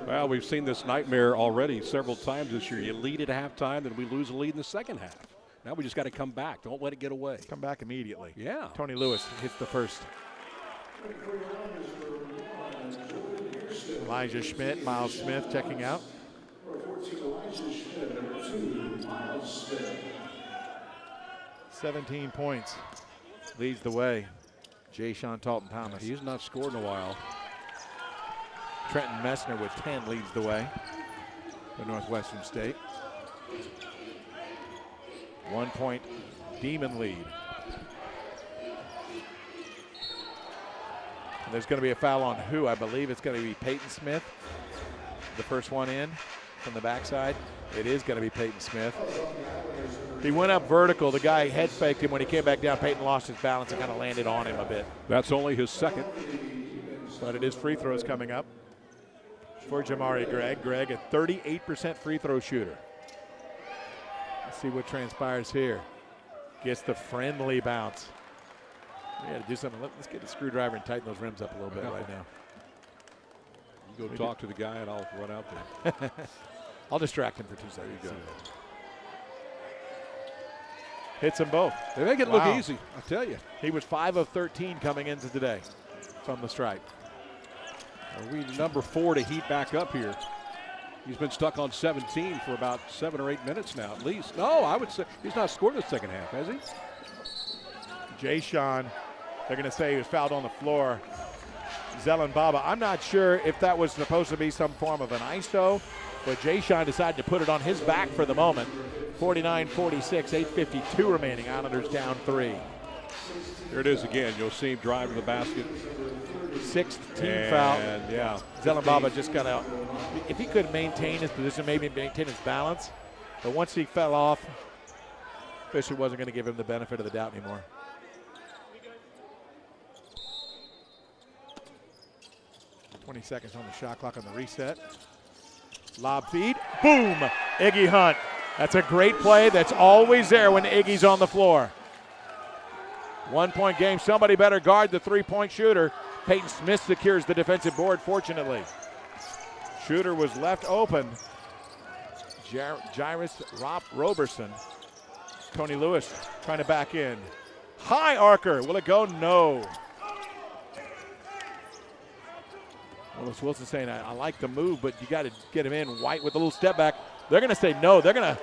Well, we've seen this nightmare already several times this year. You lead at halftime, then we lose a lead in the second half. Now we just got to come back. Don't let it get away. Come back immediately. Yeah. Tony Lewis hits the first. Elijah Schmidt, Miles Smith checking out. 17 points. Leads the way. Jay Sean Talton Thomas. He's not scored in a while. Trenton Messner with 10 leads the way for Northwestern State. 1 point Demon lead. And there's going to be a foul on who? I believe it's going to be Peyton Smith. The first one in from the backside. It is going to be Peyton Smith. He went up vertical. The guy head faked him. When he came back down, Peyton lost his balance and kind of landed on him a bit. That's only his second. But it is free throws coming up for Jamari Gregg. Gregg, a 38% free throw shooter. Let's see what transpires here. Gets the friendly bounce. We got to do something. Let's get the screwdriver and tighten those rims up a little bit right now. You go talk to the guy and I'll run out there. I'll distract him for 2 seconds. There you go. Hits them both. They make it look easy, I tell you. He was 5 of 13 coming into today from the stripe. We number 4 to heat back up here. He's been stuck on 17 for about 7 or 8 minutes now at least. No, I would say he's not scored in the second half, has he? Jay Sean, they're going to say he was fouled on the floor. Zelenbaba, I'm not sure if that was supposed to be some form of an ISO, but Jay Sean decided to put it on his back for the moment. 49-46, 8:52 remaining. Islanders down 3. Here it is again. You'll see him drive to the basket. 6th team foul. Yeah. Zelenbaba just got out. If he could maintain his position, maybe maintain his balance, but once he fell off, Fisher wasn't going to give him the benefit of the doubt anymore. .20 seconds on the shot clock on the reset. Lob feed. Boom! Iggy Hunt. That's a great play. That's always there when Iggy's on the floor. 1 point game. Somebody better guard the three-point shooter. Peyton Smith secures the defensive board, fortunately. Shooter was left open. Jairus Roberson. Tony Lewis trying to back in. High arcer. Will it go? No. Willis Wilson saying, I like the move, but you got to get him in. White with a little step back. They're going to say no. They're gonna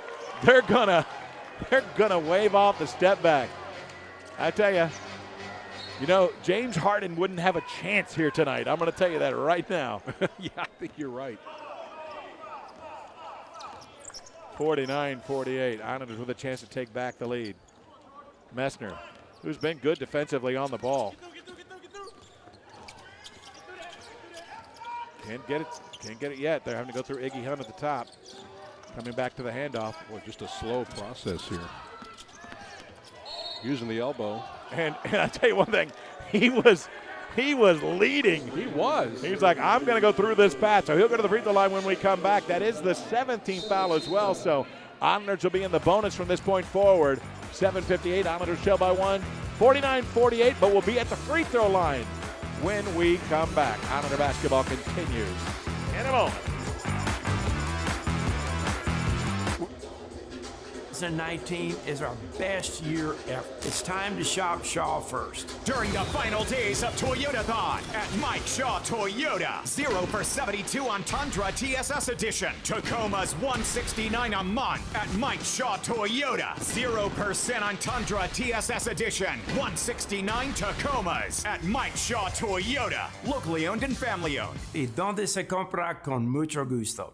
wave off the step back. I tell you, James Harden wouldn't have a chance here tonight. I'm going to tell you that right now. Yeah, I think you're right. 49-48. Islanders with a chance to take back the lead. Messner, who's been good defensively on the ball. Can't get it yet. They're having to go through Iggy Hunt at the top. Coming back to the handoff. Boy, just a slow process here. Using the elbow. And I tell you one thing, he was He was leading. He was. He's like, I'm going to go through this pass. So he'll go to the free throw line when we come back. That is the 17th foul as well. So Islanders will be in the bonus from this point forward. 7:58. Islanders trail by 1. 49-48, but we'll be at the free throw line when we come back. Islander basketball continues in a moment. 2019 is our best year ever. It's time to shop Shaw first. During the final days of Toyotathon at Mike Shaw Toyota. 0 for 72 on Tundra TSS Edition. Tacoma's $169 a month at Mike Shaw Toyota. 0% on Tundra TSS Edition. $169 Tacomas at Mike Shaw Toyota. Locally owned and family owned. Y donde se compra con mucho gusto.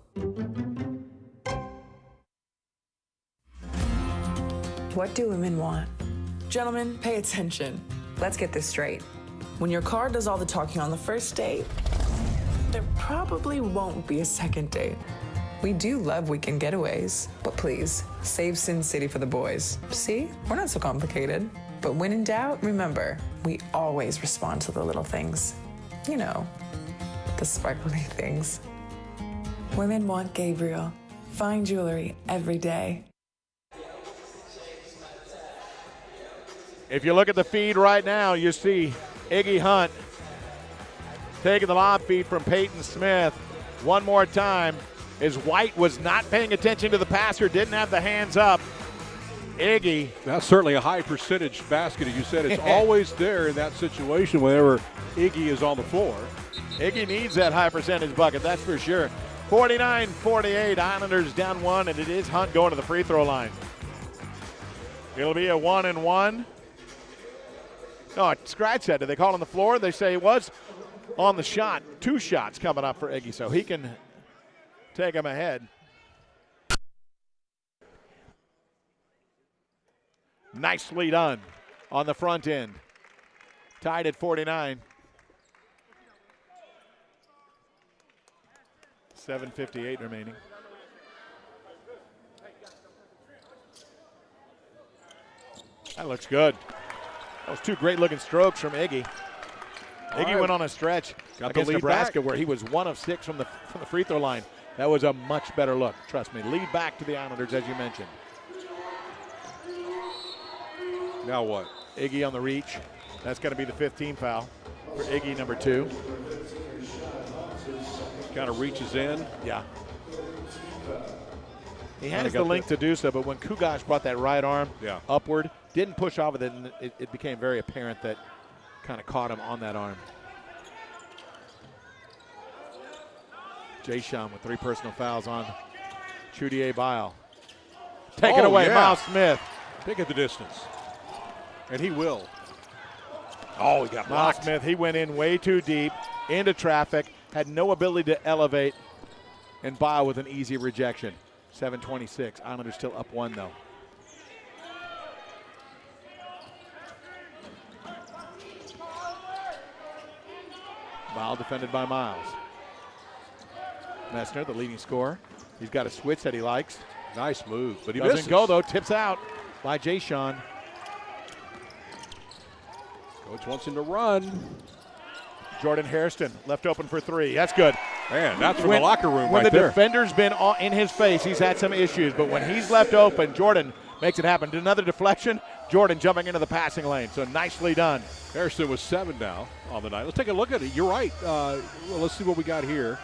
What do women want? Gentlemen, pay attention. Let's get this straight. When your car does all the talking on the first date, there probably won't be a second date. We do love weekend getaways, but please, save Sin City for the boys. See, we're not so complicated. But when in doubt, remember, we always respond to the little things. You know, the sparkly things. Women want Gabriel. Fine jewelry every day. If you look at the feed right now, you see Iggy Hunt taking the lob feed from Peyton Smith. One more time, as White was not paying attention to the passer, didn't have the hands up. Iggy. That's certainly a high percentage basket. As you said, it's always there in that situation whenever Iggy is on the floor. Iggy needs that high percentage bucket, that's for sure. 49-48, Islanders down 1, and it is Hunt going to the free throw line. It'll be a 1-and-1. No, Scratch said, did they call on the floor? They say it was on the shot. 2 shots coming up for Iggy, so he can take him ahead. Nicely done on the front end. Tied at 49. 7:58 remaining. That looks good. That was 2 great-looking strokes from Iggy. Iggy went on a stretch against Nebraska where he was 1 of 6 from the free throw line. That was a much better look, trust me. Lead back to the Islanders, as you mentioned. Now what? Iggy on the reach. That's going to be the 15th foul for Iggy, number 2. Kind of reaches in. Yeah. He has the length to do so, but when Kugash brought that right arm upward, didn't push off of it, and it became very apparent that kind of caught him on that arm. Jay-Sean with 3 personal fouls on Chudier Bile. Taken away, Miles Smith. Pick at the distance. And he will. Oh, he got blocked. Miles Smith, he went in way too deep, into traffic, had no ability to elevate, and Bile with an easy rejection. 7:26. Islanders still up 1, though. Bile defended by Miles. Messner, the leading scorer. He's got a switch that he likes. Nice move, but he doesn't misses. go, though. Tips out by Jay-Sean. Coach wants him to run. Jordan Hairston left open for 3. That's good. Man, that's from the locker room when right the there. defender's been in his face, he's had some issues. But when he's left open, Jordan makes it happen. Another deflection, Jordan jumping into the passing lane. So nicely done. Hairston was 7 now on the night. Let's take a look at it. You're right. Well, let's see what we got here.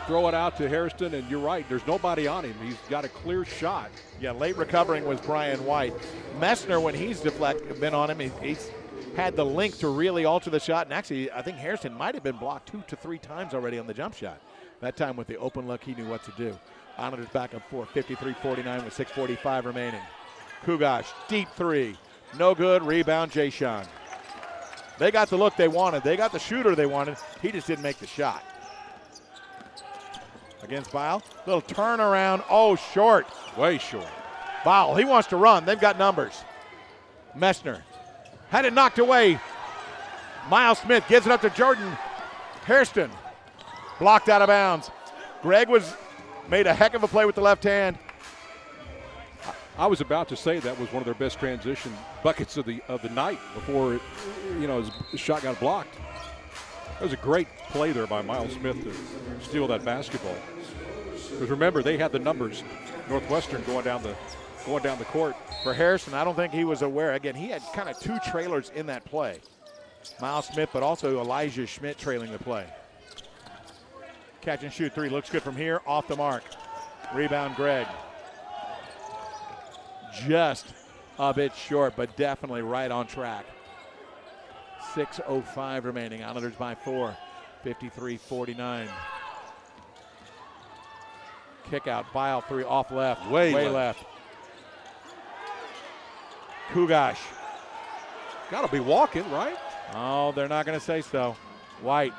Throw it out to Hairston, and you're right. There's nobody on him. He's got a clear shot. Yeah, late recovering was Brian White. Messner, when he's been on him, he's had the length to really alter the shot. And actually, I think Hairston might have been blocked 2 to 3 times already on the jump shot. That time with the open look, he knew what to do. Islanders back up 4, 53-49 with 6:45 remaining. Kugash, deep 3. No good. Rebound, Jay-Sean. They got the look they wanted. They got the shooter they wanted. He just didn't make the shot. Against Bile. Little turnaround. Oh, short. Way short. Bile, he wants to run. They've got numbers. Messner had it knocked away. Miles Smith gives it up to Jordan Hairston. Blocked out of bounds. Greg made a heck of a play with the left hand. I was about to say that was one of their best transition buckets of the night before his shot got blocked. That was a great play there by Miles Smith to steal that basketball. Because remember, they had the numbers, Northwestern going down the court. For Harrison, I don't think he was aware. Again, he had kind of two trailers in that play. Miles Smith, but also Elijah Schmidt trailing the play. Catch and shoot three. Looks good from here. Off the mark. Rebound, Greg. Just a bit short, but definitely right on track. 6:05 remaining. Islanders by 4. 53-49. Kick out. Bile three off left. Way left. Kugash. Got to be walking, right? Oh, they're not going to say so. White.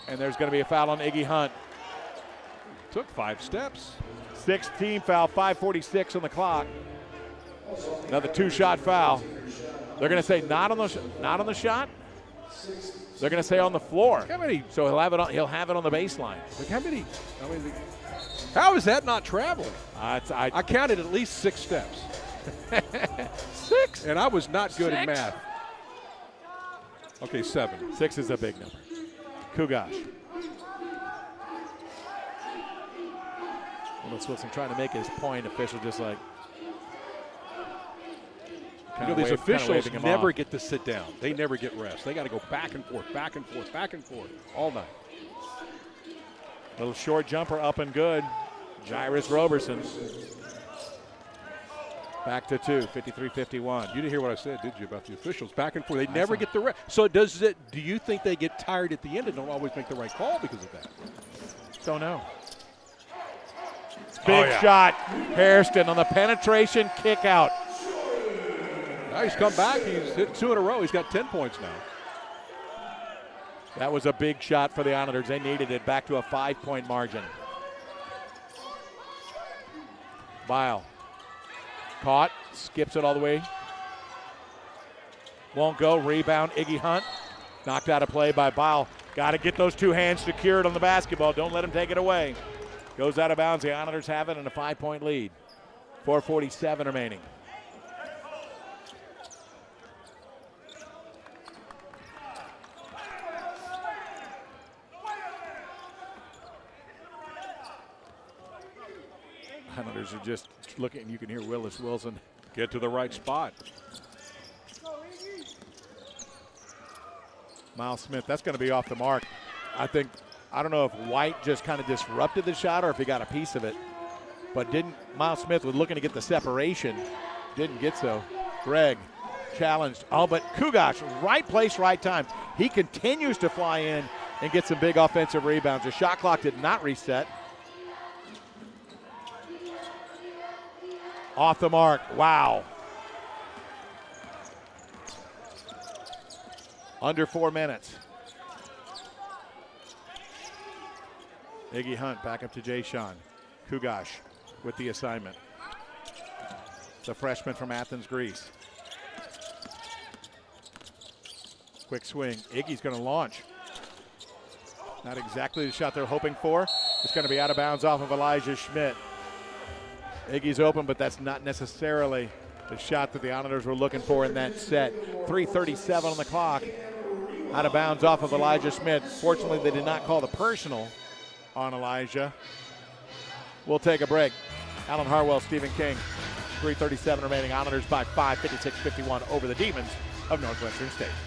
And there's going to be a foul on Iggy Hunt. Took 5 steps. 16 foul, 5:46 on the clock. Another 2-shot foul. They're going to say not on the shot. They're going to say on the floor. So he'll have it on the baseline. Like how is that not traveling? I counted at least 6 steps. 6? And I was not good at 6? math. Okay, 7. 6 is a big number. Kugash. Willis Wilson trying to make his point. Official just like. These officials never get to sit down. They never get rest. They got to go back and forth, back and forth, back and forth all night. Little short jumper up and good. Jairus Roberson. Back to 2, 53-51. You didn't hear what I said, did you, about the officials? Back and forth. They never get the rest. So do you think they get tired at the end and don't always make the right call because of that? Don't know. Big shot. Hairston on the penetration kick out. Now he's come back. He's hit 2 in a row. He's got 10 points now. That was a big shot for the Islanders. They needed it back to a 5-point margin. Bile. Caught. Skips it all the way. Won't go. Rebound. Iggy Hunt. Knocked out of play by Bile. Got to get those 2 hands secured on the basketball. Don't let him take it away. Goes out of bounds. The Islanders have it in a 5-point lead. 4:47 remaining. Islanders are just looking. You can hear Willis Wilson get to the right spot. Miles Smith, that's going to be off the mark. I don't know if White just kind of disrupted the shot or if he got a piece of it. But Miles Smith was looking to get the separation. Didn't get so. Greg challenged. Oh, but Kugash, right place, right time. He continues to fly in and get some big offensive rebounds. The shot clock did not reset. Off the mark. Wow. Under 4 minutes. Iggy Hunt back up to Jay Sean. Kugash with the assignment. The freshman from Athens, Greece. Quick swing. Iggy's going to launch. Not exactly the shot they're hoping for. It's going to be out of bounds off of Elijah Schmidt. Iggy's open, but that's not necessarily the shot that the Islanders were looking for in that set. 3:37 on the clock. Out of bounds off of Elijah Schmidt. Fortunately, they did not call the personal on Elijah. We'll take a break. Alan Harwell, Stephen King. 3:37 remaining. Islanders by 5, 56-51 over the Demons of Northwestern State. –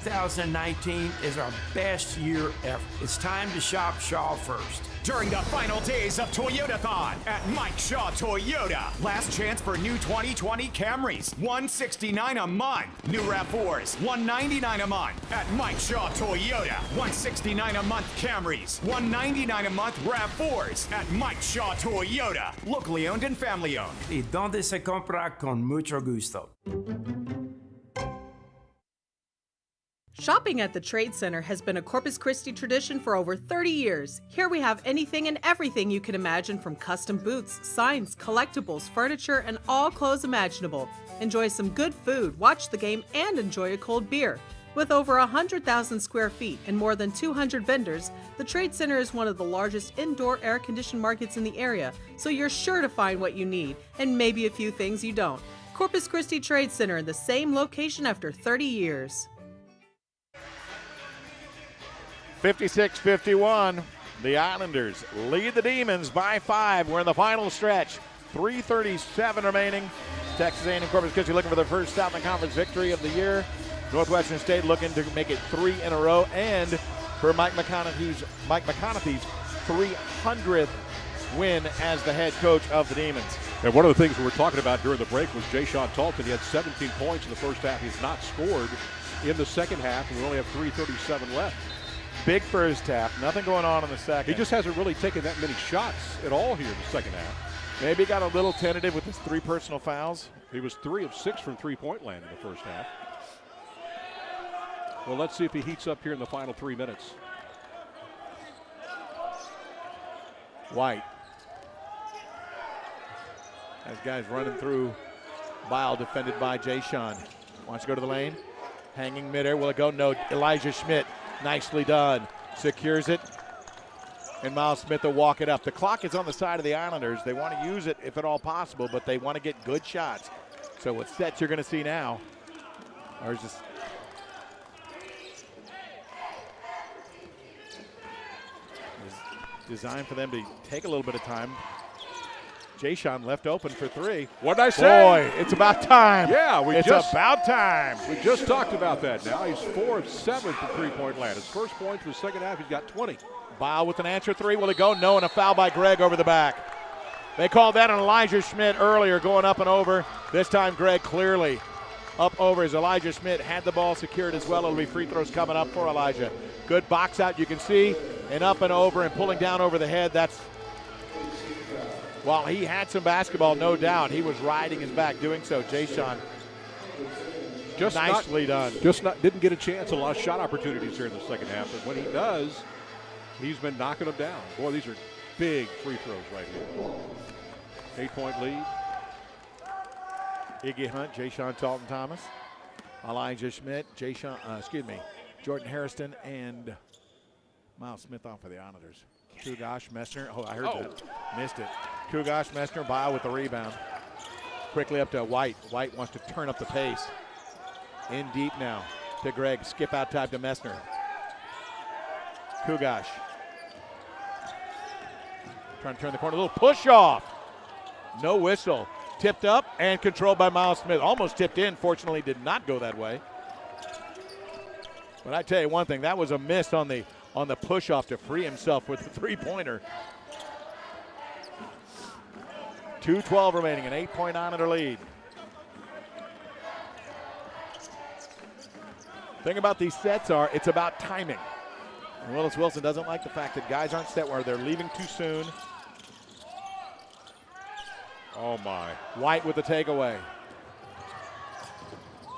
2019 is our best year ever. It's time to shop Shaw first. During the final days of Toyotathon at Mike Shaw Toyota. Last chance for new 2020 Camrys. $169 a month. New RAV4s, $199 a month at Mike Shaw Toyota. $169 a month Camrys. $199 a month RAV4s at Mike Shaw Toyota. Locally owned and family owned. Y donde se compra con mucho gusto. Shopping at the Trade Center has been a Corpus Christi tradition for over 30 years. Here we have anything and everything you can imagine, from custom boots, signs, collectibles, furniture, and all clothes imaginable. Enjoy some good food, watch the game, and enjoy a cold beer. With over 100,000 square feet and more than 200 vendors, the Trade Center is one of the largest indoor air-conditioned markets in the area, so you're sure to find what you need, and maybe a few things you don't. Corpus Christi Trade Center in the same location after 30 years. 56-51. The Islanders lead the Demons by 5. We're in the final stretch. 3:37 remaining. Texas A&M Corpus Christi looking for their first Southland Conference victory of the year. Northwestern State looking to make it 3 in a row. And for Mike McConaughey's 300th win as the head coach of the Demons. And one of the things we were talking about during the break was Jay-Sean Talton. He had 17 points in the first half. He's not scored in the second half, and we only have 3:37 left. Big first half. Nothing going on in the second. He just hasn't really taken that many shots at all here in the second half. Maybe got a little tentative with his 3 personal fouls. He was 3 of 6 from three-point land in the first half. Well, let's see if he heats up here in the final 3 minutes. White. As guys running through. Bile defended by Jay-Sean. Wants to go to the lane. Hanging midair. Will it go? No. Elijah Schmidt. Nicely done. Secures it. And Miles Smith will walk it up. The clock is on the side of the Islanders. They want to use it if at all possible, but they want to get good shots. So what sets you're going to see now are just designed for them to take a little bit of time. Jay-Sean left open for 3. What'd I say? Boy, it's about time. Yeah, it's about time. We just talked about that now. He's 4 of 7 from three-point land. His first point for the second half, he's got 20. Bile with an answer 3. Will it go? No, and a foul by Greg over the back. They called that on Elijah Schmidt earlier, going up and over. This time Greg clearly up over as Elijah Schmidt had the ball secured as well. It'll be free throws coming up for Elijah. Good box out, you can see, and up and over and pulling down over the head. That's, while he had some basketball, no doubt, he was riding his back doing so. Jay-Sean, just nicely done. Didn't get a chance, a lot of shot opportunities here in the second half, but when he does, he's been knocking them down. Boy, these are big free throws right here. 8-point lead. Iggy Hunt, Jay-Sean Talton Thomas, Elijah Schmidt, Jordan Harrison, and Miles Smith off for the Islanders. Kugosh, Messner, I heard that. Missed it. Kugosh, Messner, Bile with the rebound. Quickly up to White. White wants to turn up the pace. In deep now to Greg. Skip out time to Messner. Kugosh. Trying to turn the corner. A little push off. No whistle. Tipped up and controlled by Miles Smith. Almost tipped in. Fortunately, did not go that way. But I tell you one thing, that was a miss on the push off to free himself with the three-pointer. 2:12 remaining, an 8-point Islander lead. Thing about these sets are, it's about timing. And Willis Wilson doesn't like the fact that guys aren't set where they're leaving too soon. Oh my. White with the takeaway.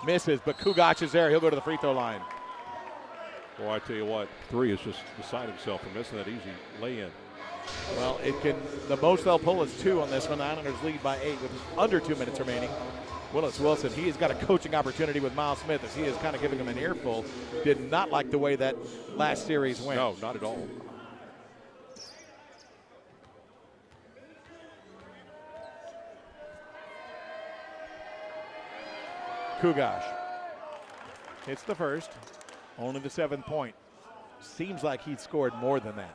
Misses, but Kugosh is there. He'll go to the free throw line. Boy, I tell you what, 3 is just beside himself for missing that easy lay-in. Well, the most they'll pull is 2 on this one. The Islanders lead by 8 with under 2 minutes remaining. Willis Wilson, he has got a coaching opportunity with Miles Smith as he is kind of giving him an earful. Did not like the way that last series went. No, not at all. Kugosh hits the first, only the 7th point. Seems like he'd scored more than that.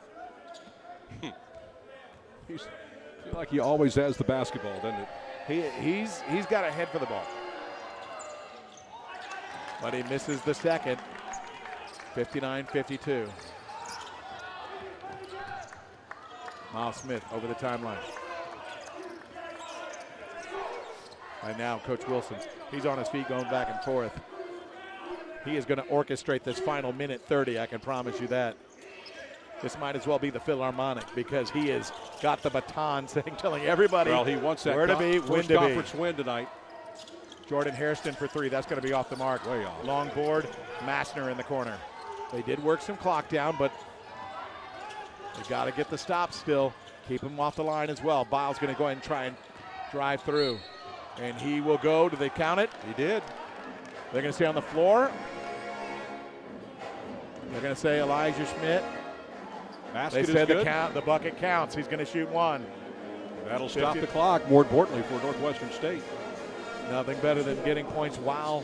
He's feel like he always has the basketball, doesn't it? He's got a head for the ball. But he misses the second. 59-52. Miles Smith over the timeline. Right now, Coach Wilson, he's on his feet going back and forth. He is going to orchestrate this final minute 30, I can promise you that. This might as well be the Philharmonic because he has got the baton telling everybody he wants that where to be, when to be. Conference win tonight. Jordan Hairston for 3. That's going to be off the mark. Way off. Long board. Massner in the corner. They did work some clock down, but they got to get the stop still. Keep him off the line as well. Bile's going to go ahead and try and drive through. And he will go. Do they count it? He did. They're going to stay on the floor. They're going to say Elijah Schmidt. Basket they said is good. the bucket counts. He's going to shoot 1. That'll stop the clock, more importantly, for Northwestern State. Nothing better than getting points while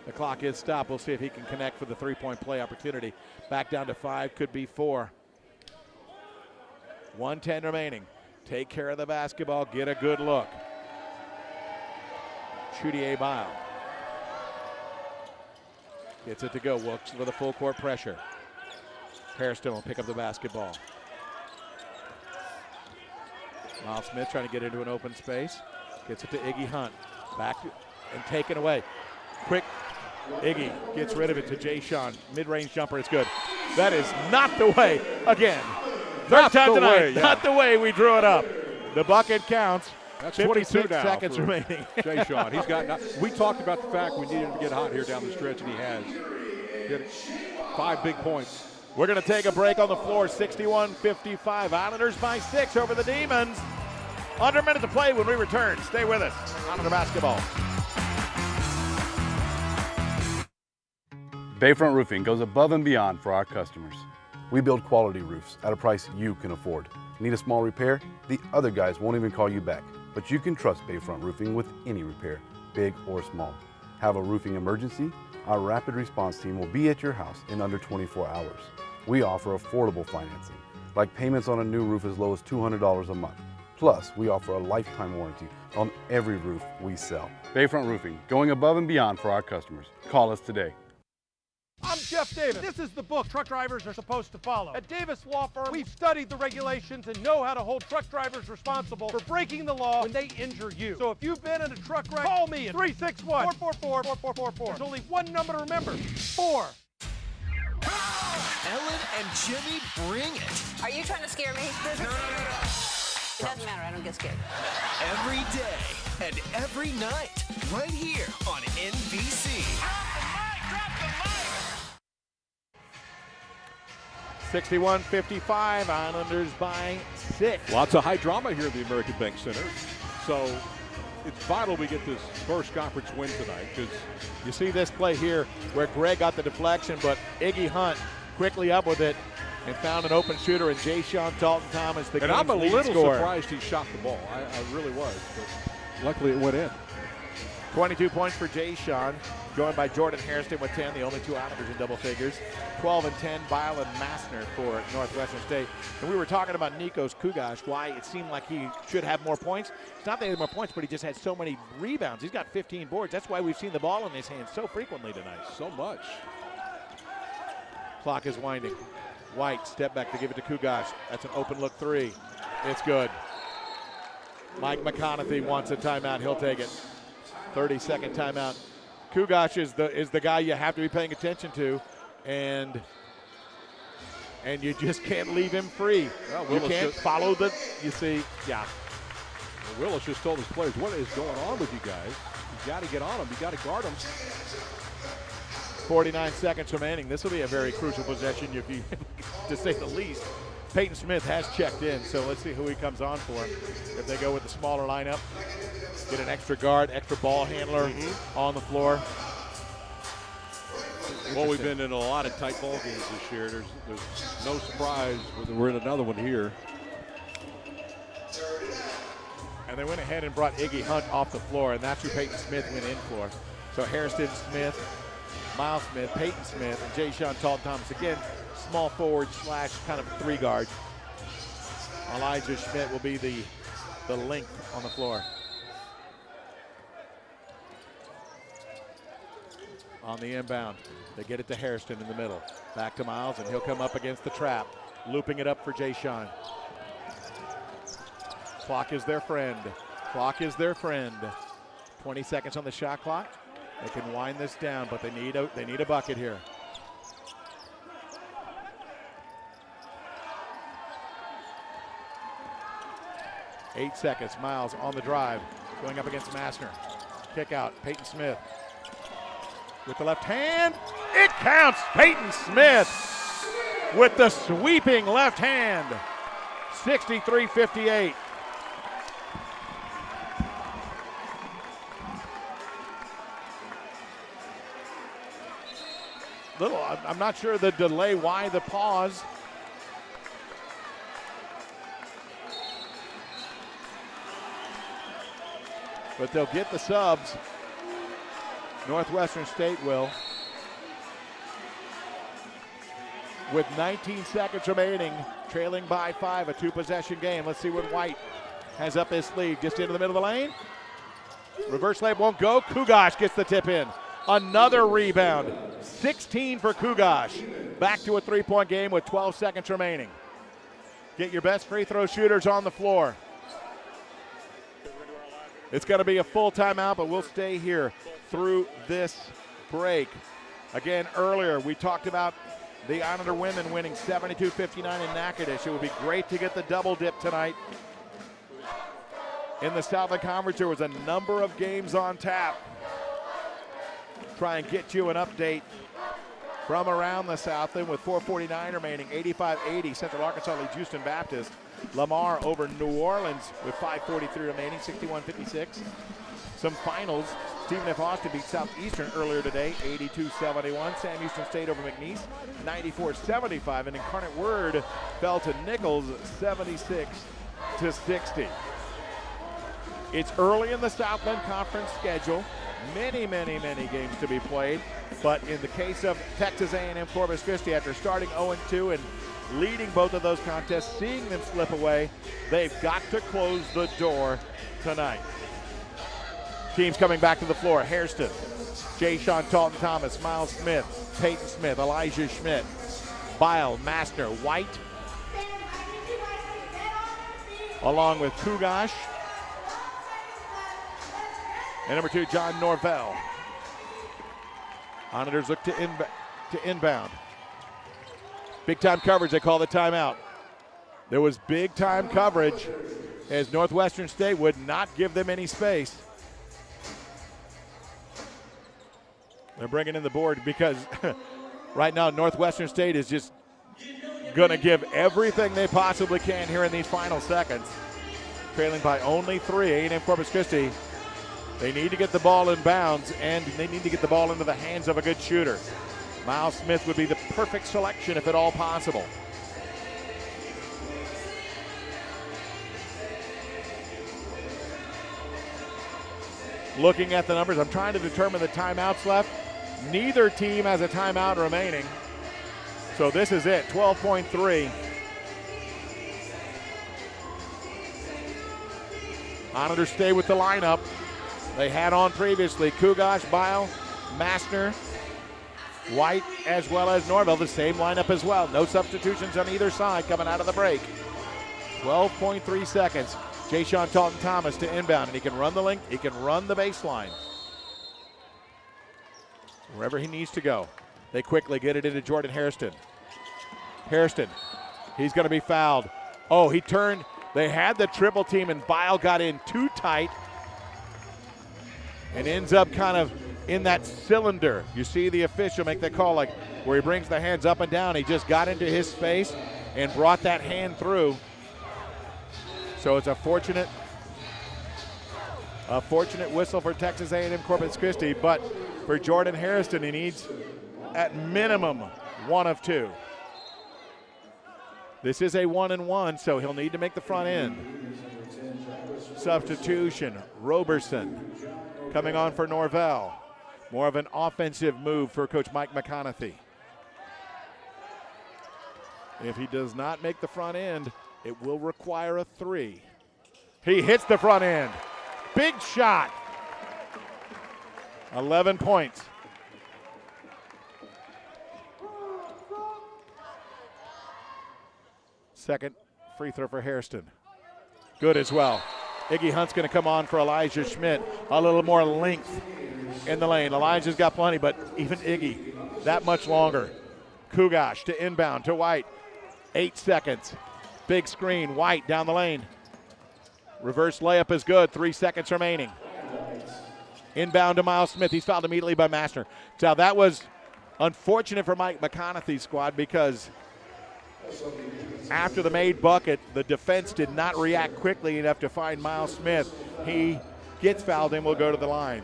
the clock is stopped. We'll see if he can connect for the three-point play opportunity. Back down to 5, could be 4. 1:10 remaining. Take care of the basketball, get a good look. Chudier Bile gets it to go, looks for the full court pressure. Hairston will pick up the basketball. Miles Smith trying to get into an open space. Gets it to Iggy Hunt. Back and taken away. Quick, Iggy gets rid of it to Jay Sean. Mid-range jumper is good. That is not the way, again. Third time tonight, not the way we drew it up. The bucket counts. That's 22 now. Seconds remaining. Jay Sean, he's got. We talked about the fact we needed him to get hot here down the stretch, and he has. Get 5 big points. We're going to take a break on the floor. 61-55. Islanders by 6 over the Demons. Under a minute to play when we return. Stay with us. Islander basketball. Bayfront Roofing goes above and beyond for our customers. We build quality roofs at a price you can afford. Need a small repair? The other guys won't even call you back. But you can trust Bayfront Roofing with any repair, big or small. Have a roofing emergency? Our rapid response team will be at your house in under 24 hours. We offer affordable financing, like payments on a new roof as low as $200 a month. Plus, we offer a lifetime warranty on every roof we sell. Bayfront Roofing, going above and beyond for our customers. Call us today. I'm Jeff Davis. This is the book truck drivers are supposed to follow. At Davis Law Firm, we've studied the regulations and know how to hold truck drivers responsible for breaking the law when they injure you. So if you've been in a truck wreck, call me at 361-444-4444. There's only one number to remember, 4. Ellen and Jimmy, bring it. Are you trying to scare me? No. It doesn't matter, I don't get scared. Every day and every night, right here on NBC. 61-55, Islanders by 6. Lots of high drama here at the American Bank Center. So it's vital we get this first conference win tonight, because you see this play here where Greg got the deflection, but Iggy Hunt quickly up with it and found an open shooter in Jay Sean Dalton Thomas, the game's lead scorer. And I'm a little surprised he shot the ball. I really was, but luckily it went in. 22 points for Jay Sean, joined by Jordan Hairston with 10, the only 2 Islanders in double figures. 12 and 10, Bile and Massner for Northwestern State. And we were talking about Nikos Kugash, why it seemed like he should have more points. It's not that he had more points, but he just had so many rebounds. He's got 15 boards. That's why we've seen the ball in his hands so frequently tonight. So much. Clock is winding. White, step back to give it to Kugash. That's an open look 3. It's good. Mike McConaughey wants a timeout. He'll take it. 30-second timeout. Kugash is the guy you have to be paying attention to, and you just can't leave him free. Well, you can't follow the. You see, yeah. Well, Willis just told his players, "What is going on with you guys? You got to get on them. You got to guard them." 49 seconds remaining. This will be a very crucial possession, to say the least. Peyton Smith has checked in, so let's see who he comes on for. If they go with the smaller lineup, get an extra guard, extra ball handler on the floor. Well, we've been in a lot of tight ball games this year. There's no surprise we're in another one here. And they went ahead and brought Iggy Hunt off the floor, and that's who Peyton Smith went in for. So Hairston Smith, Miles Smith, Peyton Smith, and Jay Sean Dalton Thomas. Again, small forward / kind of 3 guard. Elijah Schmidt will be the length on the floor. On the inbound, they get it to Hairston in the middle. Back to Miles, and he'll come up against the trap, looping it up for Jay Sean. Clock is their friend. Clock is their friend. 20 seconds on the shot clock. They can wind this down, but they need a bucket here. Eight seconds. Miles on the drive, going up against Massner. Kick out. Peyton Smith with the left hand. It counts. Peyton Smith with the sweeping left hand. 63-58. I'm not sure the delay, why the pause. but they'll get the subs. Northwestern State will. With 19 seconds remaining, trailing by 5, a 2-possession game. Let's see what White has up his sleeve. Just into the middle of the lane. Reverse layup won't go. Kugash gets the tip in. Another rebound. 16 for Kugash. Back to a 3-point game with 12 seconds remaining. Get your best free throw shooters on the floor. It's going to be a full timeout, but we'll stay here through this break. Again, earlier we talked about the Islander women winning 72-59 in Natchitoches. It would be great to get the double dip tonight. In the Southland Conference, there was a number of games on tap. Try and get you an update from around the Southland with 4:49 remaining. 85-80, Central Arkansas leads Houston Baptist. Lamar over New Orleans with 5:43 remaining, 61-56. Some finals. Stephen F. Austin beat Southeastern earlier today, 82-71. Sam Houston State over McNeese, 94-75. And Incarnate Word fell to Nichols, 76-60. It's early in the Southland Conference schedule. Many games to be played. But in the case of Texas A&M Corpus Christi, after starting 0-2 and leading both of those contests, seeing them slip away, they've got to close the door tonight. Teams coming back to the floor. Hairston, Jay Sean Talton Thomas, Miles Smith, Peyton Smith, Elijah Schmidt, Bile, Mastner, White, along with Kugash, and number 2, John Norvell. Onitors look to inbound. Big time coverage, they call the timeout. There was big time coverage as Northwestern State would not give them any space. They're bringing in the board because right now Northwestern State is just going to give everything they possibly can here in these final seconds. Trailing by only 3, A&M Corpus Christi. They need to get the ball in bounds, and they need to get the ball into the hands of a good shooter. Miles Smith would be the perfect selection if at all possible. Looking at the numbers, I'm trying to determine the timeouts left. Neither team has a timeout remaining. So this is it, 12.3. Onitors stay with the lineup they had on previously. Kugash, Bile, Mastner, White, as well as Norvell, the same lineup as well. No substitutions on either side coming out of the break. 12.3 seconds. Jay Sean Talton Thomas to inbound, and he can run the link, he can run the baseline. Wherever he needs to go. They quickly get it into Jordan Hairston. Hairston, he's going to be fouled. Oh, he turned. They had the triple team, and Bile got in too tight and ends up kind of in that cylinder. You see the official make the call like where he brings the hands up and down. He just got into his space and brought that hand through. So it's a fortunate whistle for Texas A&M Corpus Christi, but for Jordan Hairston, he needs at minimum 1 of 2. This is a 1-and-1, so he'll need to make the front end. Substitution, Roberson coming on for Norvell. More of an offensive move for Coach Mike McConaughey. If he does not make the front end, it will require a 3. He hits the front end. Big shot. 11 points. Second free throw for Hairston. Good as well. Iggy Hunt's going to come on for Elijah Schmidt. A little more length in the lane. Elijah's got plenty, but even Iggy, that much longer. Kugash to inbound to White. 8 seconds. Big screen. White down the lane. Reverse layup is good. 3 seconds remaining. Inbound to Miles Smith. He's fouled immediately by Mastner. Now that was unfortunate for Mike McConaughey's squad because after the made bucket, the defense did not react quickly enough to find Miles Smith. He gets fouled and will go to the line.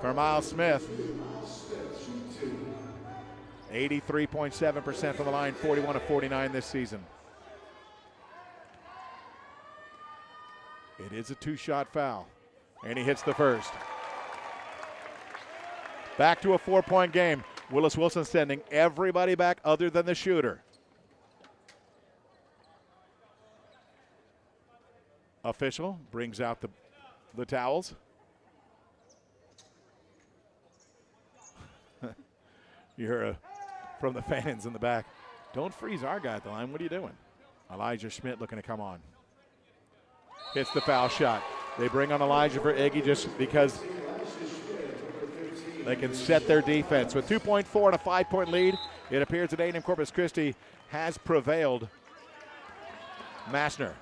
For Miles Smith, 83.7% from the line, 41 of 49 this season. It is a 2-shot foul. And he hits the first. Back to a 4-point game. Willis Wilson sending everybody back other than the shooter. Official brings out the towels. You hear from the fans in the back, don't freeze our guy at the line. What are you doing? Elijah Schmidt looking to come on. Hits the foul shot. They bring on Elijah for Iggy just because they can set their defense. With 2.4 and a 5-point lead, it appears that A&M Corpus Christi has prevailed. Massner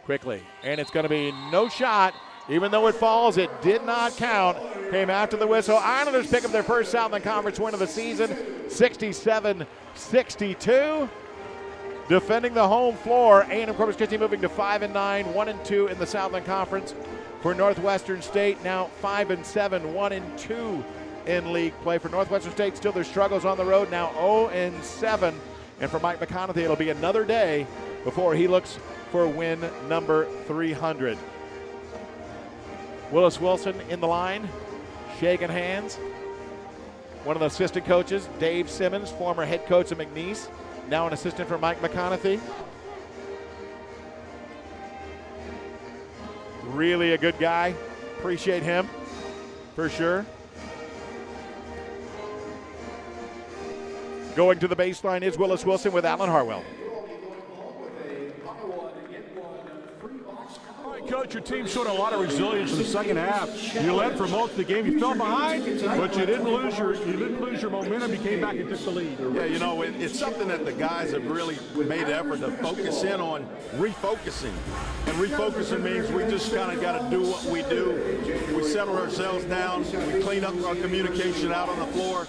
quickly, and it's going to be no shot. Even though it falls, it did not count. Came after the whistle. Islanders pick up their first Southland Conference win of the season, 67-62. Defending the home floor, A&M Corpus Christi moving to 5-9, 1-2 in the Southland Conference. For Northwestern State, now 5-7, 1-2 in league play. For Northwestern State, still their struggles on the road, now 0-7. And for Mike McConaughey, it'll be another day before he looks for win number 300. Willis Wilson in the line, shaking hands. One of the assistant coaches, Dave Simmons, former head coach of McNeese, now an assistant for Mike McConaughey. Really a good guy. Appreciate him for sure. Going to the baseline is Willis Wilson with Alan Harwell. Coach, your team showed a lot of resilience in the second half. You led for most of the game. You fell behind, but you didn't lose your momentum. You came back and took the lead. Yeah, you know, it's something that the guys have really made an effort to focus in on refocusing. And refocusing means we just kind of got to do what we do. We settle ourselves down. We clean up our communication out on the floor.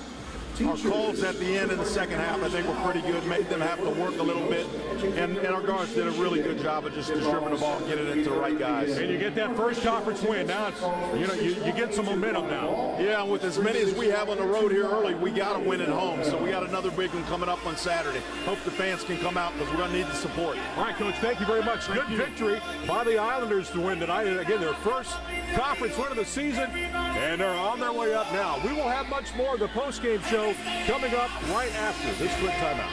Our calls at the end of the second half, I think, were pretty good, made them have to work a little bit. And our guards did a really good job of just distributing the ball and getting it to the right guys. And you get that first conference win. Now, you get some momentum now. Yeah, and with as many as we have on the road here early, we got to win at home. So we got another big one coming up on Saturday. Hope the fans can come out because we're going to need the support. All right, Coach, thank you very much. Good victory by the Islanders to win tonight. And again, their first conference win of the season, and they're on their way up now. We will have much more of the post-game show coming up right after this quick timeout.